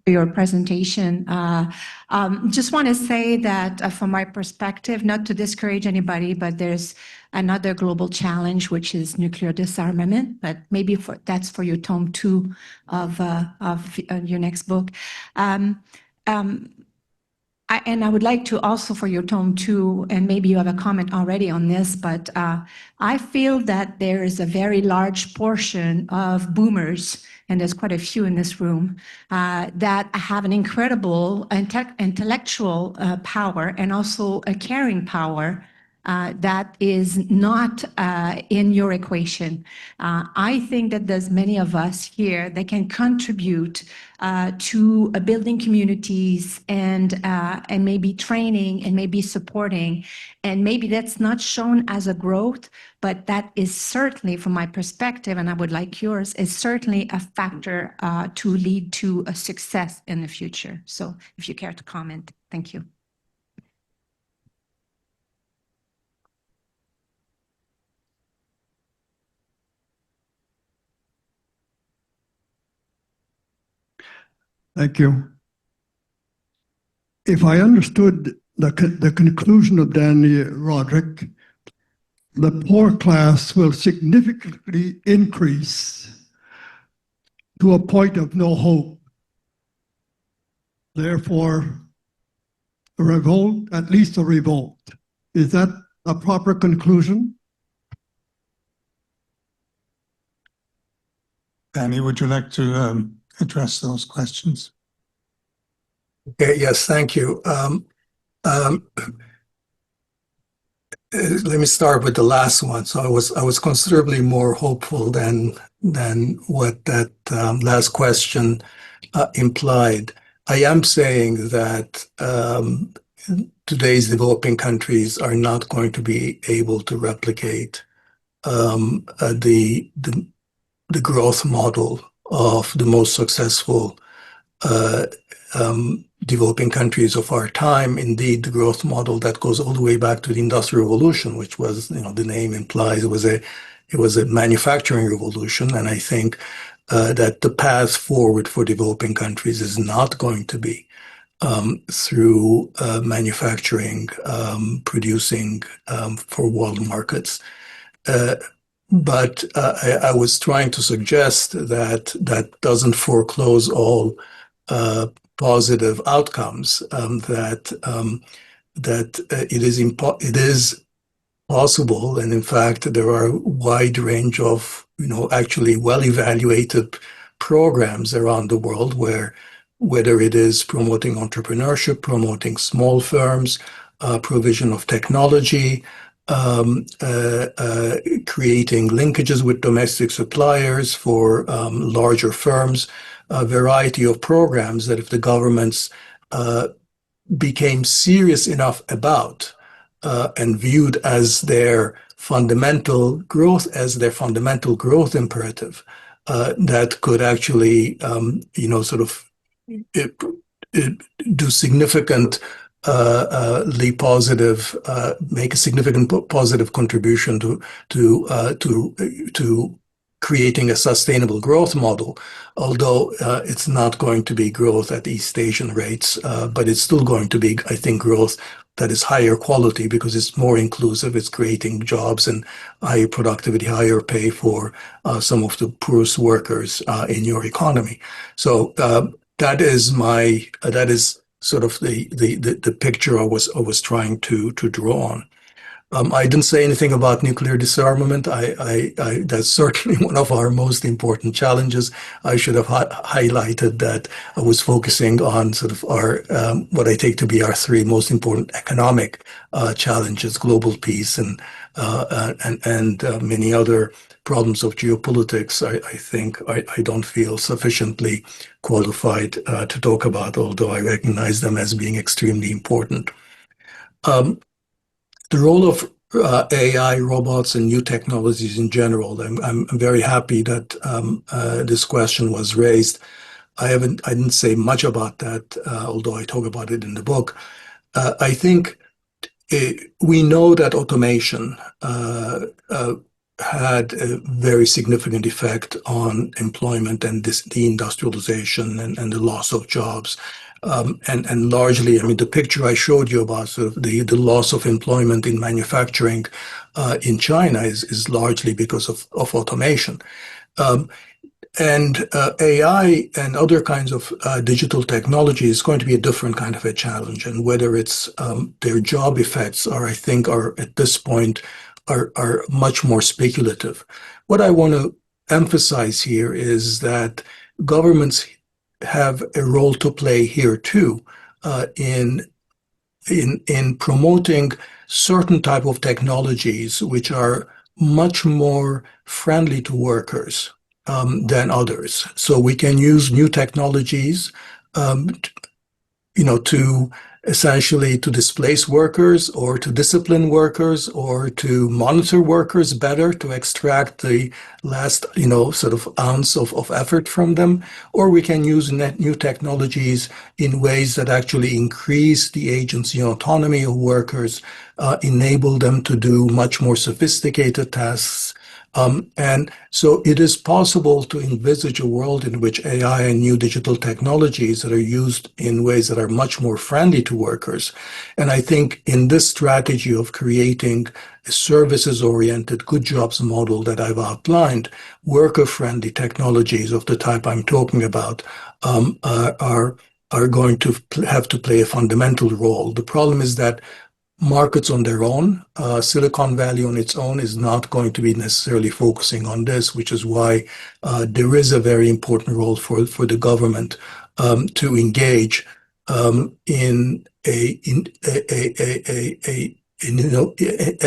Your presentation. Just want to say that from my perspective, not to discourage anybody, but there's another global challenge, which is nuclear disarmament, but maybe that's for your tome 2 of your next book. And I would like to also for your tome 2, and maybe you have a comment already on this, but I feel that there is a very large portion of boomers, and there's quite a few in this room, that have an incredible intellectual power and also a caring power that is not in your equation. I think that there's many of us here that can contribute to building communities and maybe training and maybe supporting. And maybe that's not shown as a growth, but that is certainly, from my perspective, and I would like yours, is certainly a factor to lead to a success in the future. So if you care to comment, thank you. Thank you. If I understood the conclusion of Dani Rodrik, the poor class will significantly increase to a point of no hope. Therefore, a revolt, at least a revolt. Is that a proper conclusion? Dani, would you like to address those questions? Okay, yes, thank you. Let me start with the last one. So I was considerably more hopeful than what that last question implied. I am saying that today's developing countries are not going to be able to replicate the growth model of the most successful developing countries of our time. Indeed, the growth model that goes all the way back to the Industrial Revolution, which was, the name implies it was a manufacturing revolution. And I think that the path forward for developing countries is not going to be through manufacturing, producing for world markets. But I was trying to suggest that that doesn't foreclose all positive outcomes, that it is possible, and in fact there are a wide range of actually well-evaluated programs around the world where, whether it is promoting entrepreneurship, promoting small firms, provision of technology, creating linkages with domestic suppliers for larger firms, a variety of programs that if the governments became serious enough about and viewed as their fundamental growth imperative, that could actually do significant make a significant positive contribution to creating a sustainable growth model, although it's not going to be growth at East Asian rates, but it's still going to be, I think, growth that is higher quality because it's more inclusive, it's creating jobs and higher productivity, higher pay for some of the poorest workers in your economy. So that is sort of the picture I was trying to draw on. I didn't say anything about nuclear disarmament. That's certainly one of our most important challenges. I should have highlighted that I was focusing on sort of our what I take to be our three most important economic challenges: global peace and many other problems of geopolitics. I think I don't feel sufficiently qualified to talk about, although I recognize them as being extremely important. The role of AI, robots, and new technologies in general. I'm very happy that this question was raised. I didn't say much about that, although I talk about it in the book. I think we know that automation had a very significant effect on employment and deindustrialization and the loss of jobs. And largely, I mean, the picture I showed you about sort of the loss of employment in manufacturing in China is largely because of automation. And AI and other kinds of digital technology is going to be a different kind of a challenge. And whether it's their job effects are, I think, are at this point are much more speculative. What I want to emphasize here is that governments have a role to play here too, in promoting certain type of technologies which are much more friendly to workers than others. So we can use new technologies, to essentially to displace workers or to discipline workers or to monitor workers better, to extract the last, sort of ounce of effort from them. Or we can use new technologies in ways that actually increase the agency and autonomy of workers, enable them to do much more sophisticated tasks. And so it is possible to envisage a world in which AI and new digital technologies that are used in ways that are much more friendly to workers. And I think in this strategy of creating a services-oriented good jobs model that I've outlined, worker-friendly technologies of the type I'm talking about are going to have to play a fundamental role. The problem is that markets on their own, Silicon Valley on its own is not going to be necessarily focusing on this, which is why there is a very important role for the government to engage in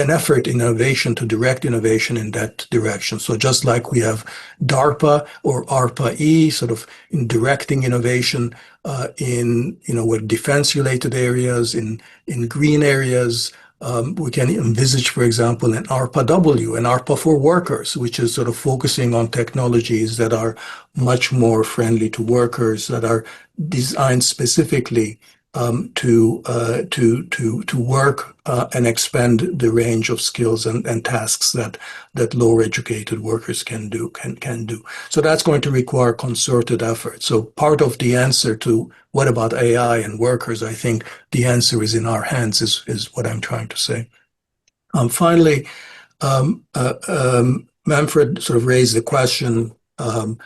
an effort in innovation to direct innovation in that direction. So just like we have DARPA or ARPA-E, sort of in directing innovation in with defense-related areas, in green areas, we can envisage, for example, an ARPA-W, an ARPA for workers, which is sort of focusing on technologies that are much more friendly to workers, that are designed specifically to work and expand the range of skills and tasks that lower educated workers can do. So that's going to require concerted effort. So part of the answer to what about AI and workers, I think the answer is in our hands, is what I'm trying to say. Finally, Manfred sort of raised the question of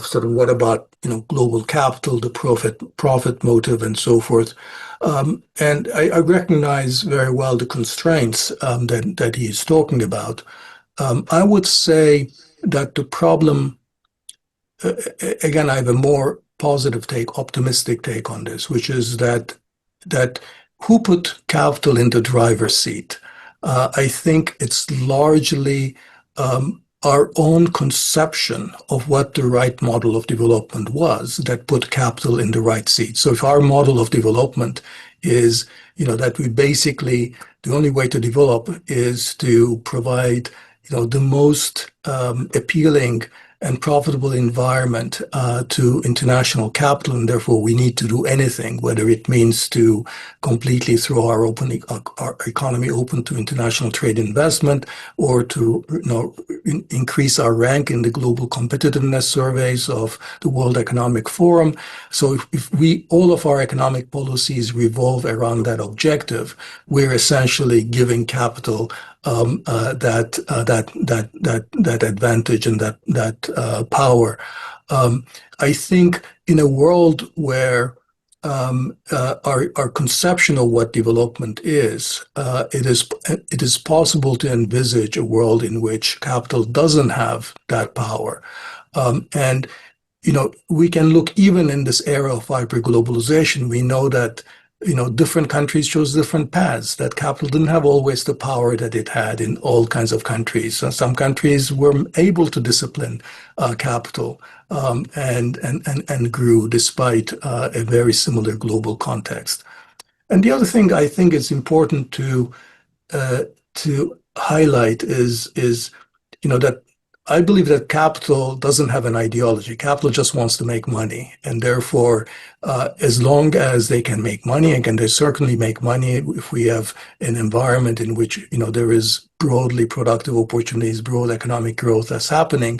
sort of what about global capital, the profit motive, and so forth. And I recognize very well the constraints that he is talking about. I would say that the problem, again, I have a more positive take, optimistic take on this, which is that who put capital in the driver's seat? I think it's largely our own conception of what the right model of development was that put capital in the right seat. So if our model of development is, that we basically, the only way to develop is to provide, the most appealing and profitable environment to international capital, and therefore we need to do anything, whether it means to completely throw our economy open to international trade investment, or to increase our rank in the global competitiveness surveys of the World Economic Forum. So if all of our economic policies revolve around that objective, we're essentially giving capital that advantage and that power. I think in a world where our conception of what development is, it is possible to envisage a world in which capital doesn't have that power. And we can look even in this era of hyperglobalization. We know that different countries chose different paths, that capital didn't have always the power that it had in all kinds of countries. So some countries were able to discipline capital and grew despite a very similar global context. And the other thing I think it's important to to highlight is that I believe that capital doesn't have an ideology. Capital just wants to make money, and therefore, as long as they can make money, and can they certainly make money if we have an environment in which there is broadly productive opportunities, broad economic growth that's happening,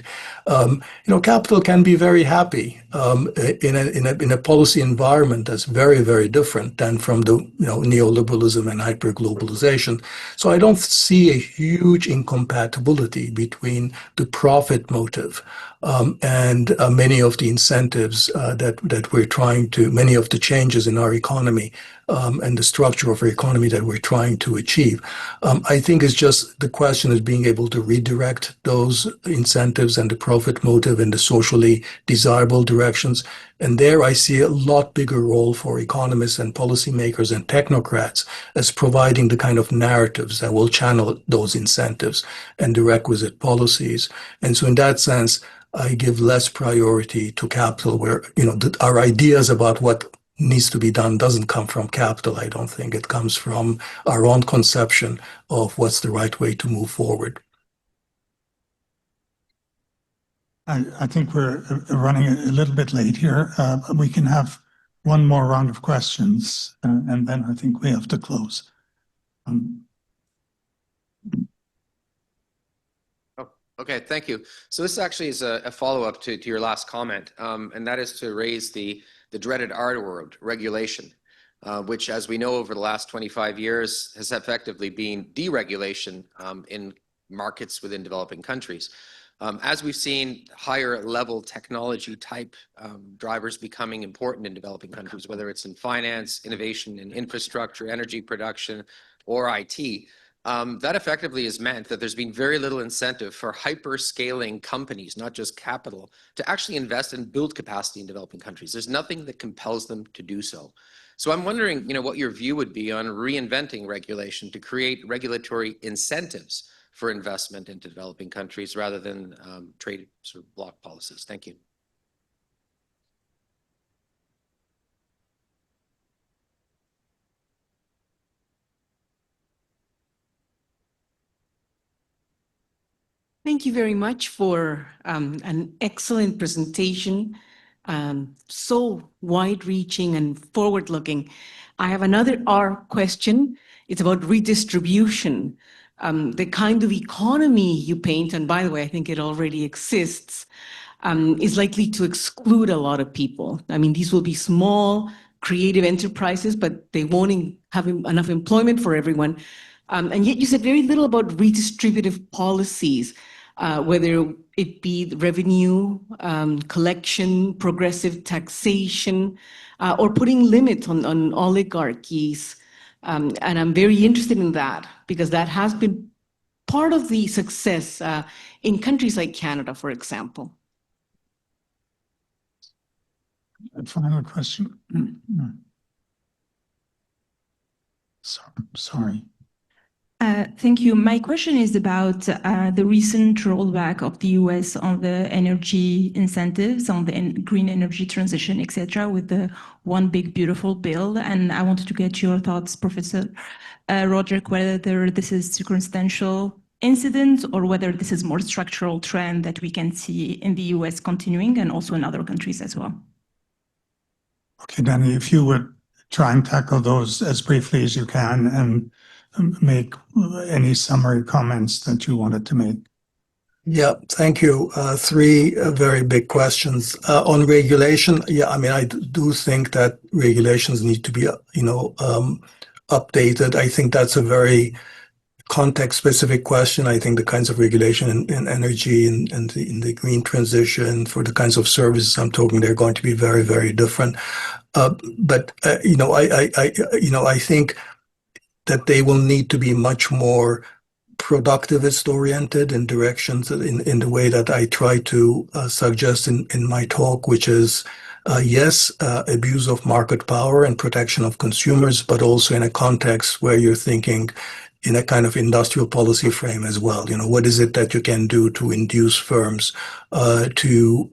capital can be very happy in a policy environment that's very, very different than from the neoliberalism and hyperglobalization. So I don't see a huge incompatibility between the profit motive and many of the incentives that we're trying to, many of the changes in our economy and the structure of our economy that we're trying to achieve. I think it's just the question is being able to redirect those incentives and the profit motive in the socially desirable directions. And there I see a lot bigger role for economists and policymakers and technocrats as providing the kind of narratives that will channel those incentives and the requisite policies. And so in that sense, I give less priority to capital where, our ideas about what needs to be done doesn't come from capital, I don't think. It comes from our own conception of what's the right way to move forward. I think we're running a little bit late here. We can have one more round of questions, and then I think we have to close. Okay, thank you. So this actually is a follow-up to your last comment, and that is to raise the dreaded R word, regulation, which, as we know, over the last 25 years has effectively been deregulation in markets within developing countries. As we've seen higher level technology type drivers becoming important in developing countries, whether it's in finance, innovation in infrastructure, energy production, or IT, that effectively has meant that there's been very little incentive for hyper-scaling companies, not just capital, to actually invest and build capacity in developing countries. There's nothing that compels them to do so. So I'm wondering, what your view would be on reinventing regulation to create regulatory incentives for investment into developing countries rather than trade sort of block policies. Thank you. Thank you very much for an excellent presentation, so wide-reaching and forward-looking. I have another R question. It's about redistribution. The kind of economy you paint, and by the way, I think it already exists, is likely to exclude a lot of people. I mean, these will be small, creative enterprises, but they won't have enough employment for everyone. And yet you said very little about redistributive policies, whether it be revenue, collection, progressive taxation, or putting limits on oligarchies. And I'm very interested in that because that has been part of the success in countries like Canada, for example. A final question. Sorry. Thank you. My question is about the recent rollback of the US on the energy incentives, on the green energy transition, etc., with the One Big Beautiful Bill. And I wanted to get your thoughts, Professor Rodrik, whether this is circumstantial incident or whether this is more structural trend that we can see in the US continuing and also in other countries as well. Okay, Dani, if you would try and tackle those as briefly as you can and make any summary comments that you wanted to make. Yeah, thank you. Three very big questions. On regulation, yeah, I mean, I do think that regulations need to be, updated. I think that's a very context-specific question. I think the kinds of regulation in energy and in the green transition for the kinds of services I'm talking, they're going to be very, very different. But I think that they will need to be much more productivist oriented in directions in the way that I try to suggest in my talk, which is yes, abuse of market power and protection of consumers, but also in a context where you're thinking in a kind of industrial policy frame as well. What is it that you can do to induce firms to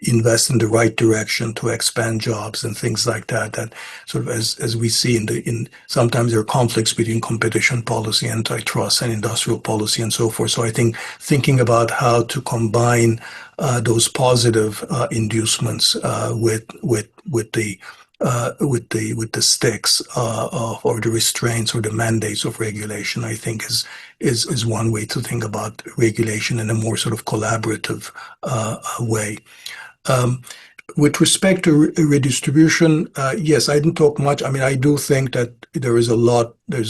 invest in the right direction, to expand jobs and things like that. That sort of as we see in sometimes there are conflicts between competition policy, antitrust, and industrial policy and so forth. So I think thinking about how to combine those positive inducements with the sticks or the restraints or the mandates of regulation, I think is one way to think about regulation in a more sort of collaborative way. With respect to redistribution, yes, I didn't talk much. I mean, I do think that there's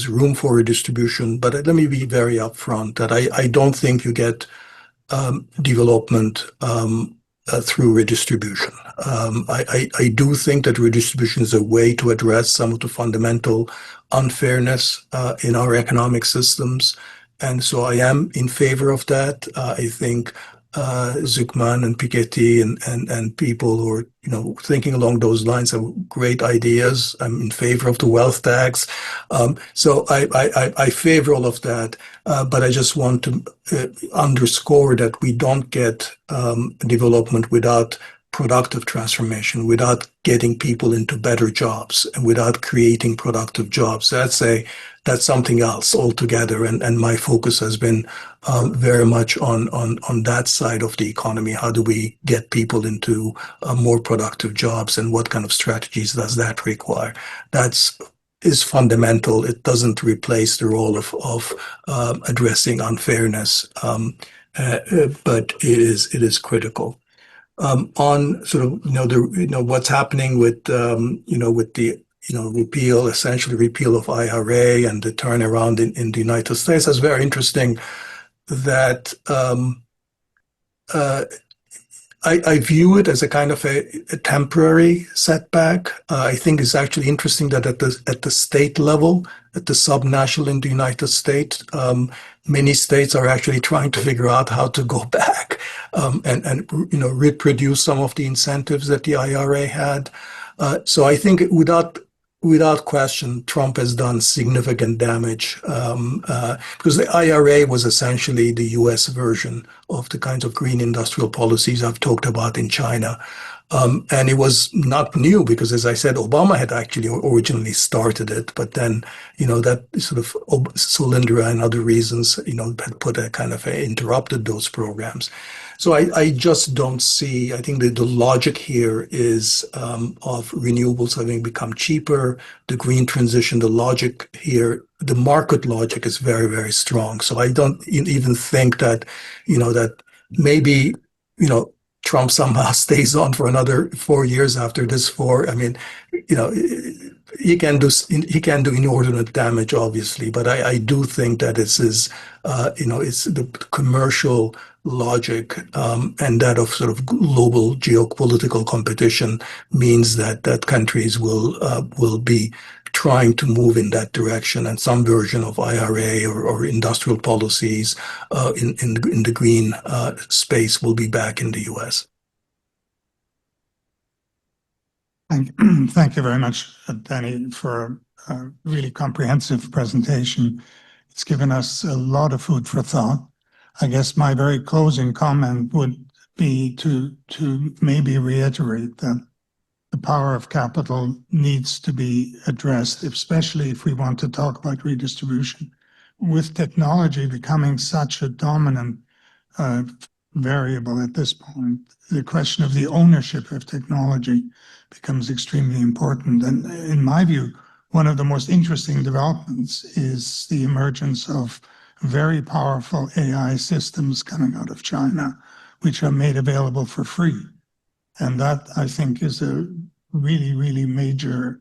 room for redistribution, but let me be very upfront that I don't think you get development through redistribution. I do think that redistribution is a way to address some of the fundamental unfairness in our economic systems. And so I am in favor of that. I think Zuckman and Piketty and people who are thinking along those lines have great ideas. I'm in favor of the wealth tax. So I favor all of that. But I just want to underscore that we don't get development without productive transformation, without getting people into better jobs and without creating productive jobs. That's something else altogether. And my focus has been very much on that side of the economy. How do we get people into more productive jobs, and what kind of strategies does that require? Is fundamental. It doesn't replace the role of addressing unfairness, but it is critical. On sort of what's happening with with the essentially repeal of IRA and the turnaround in the United States, that's very interesting. That I view it as a kind of a temporary setback. I think it's actually interesting that at the state level, at the subnational in the United States, many states are actually trying to figure out how to go back and reproduce some of the incentives that the IRA had. So I think without question, Trump has done significant damage because the IRA was essentially the US version of the kinds of green industrial policies I've talked about in China. And it was not new because, as I said, Obama had actually originally started it, but then, that sort of Solyndra and other reasons, had put a kind of interrupted those programs. So I just don't see, I think that the logic here is of renewables having become cheaper, the green transition, the logic here, the market logic is very, very strong. So I don't even think that, that maybe, Trump somehow stays on for another 4 years after this 4. I mean, he can do inordinate damage, obviously, but I do think that it's the commercial logic and that of sort of global geopolitical competition means that countries will be trying to move in that direction, and some version of IRA or industrial policies in the green space will be back in the U.S. Thank you very much, Dani, for a really comprehensive presentation. It's given us a lot of food for thought. I guess my very closing comment would be to maybe reiterate that the power of capital needs to be addressed, especially if we want to talk about redistribution. With technology becoming such a dominant variable at this point, the question of the ownership of technology becomes extremely important. And in my view, one of the most interesting developments is the emergence of very powerful AI systems coming out of China, which are made available for free. And that, I think, is a really, really major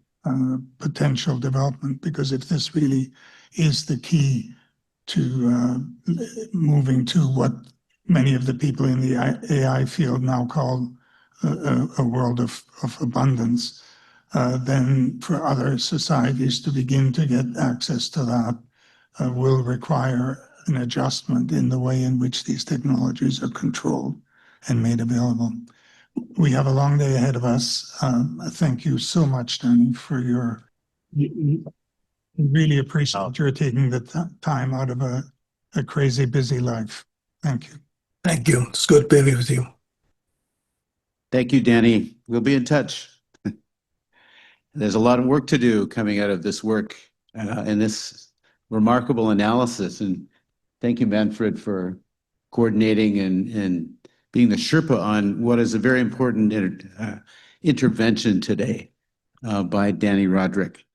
potential development, because if this really is the key to moving to what many of the people in the AI field now call a world of abundance, then for other societies to begin to get access to that will require an adjustment in the way in which these technologies are controlled and made available. We have a long day ahead of us. Thank you so much, Dani, for your Really appreciate your taking the time out of a crazy busy life. Thank you. Thank you. It's good being with you. Thank you, Dani. We'll be in touch. There's a lot of work to do coming out of this work and this remarkable analysis. And thank you, Manfred, for coordinating and being the Sherpa on what is a very important intervention today by Dani Rodrik.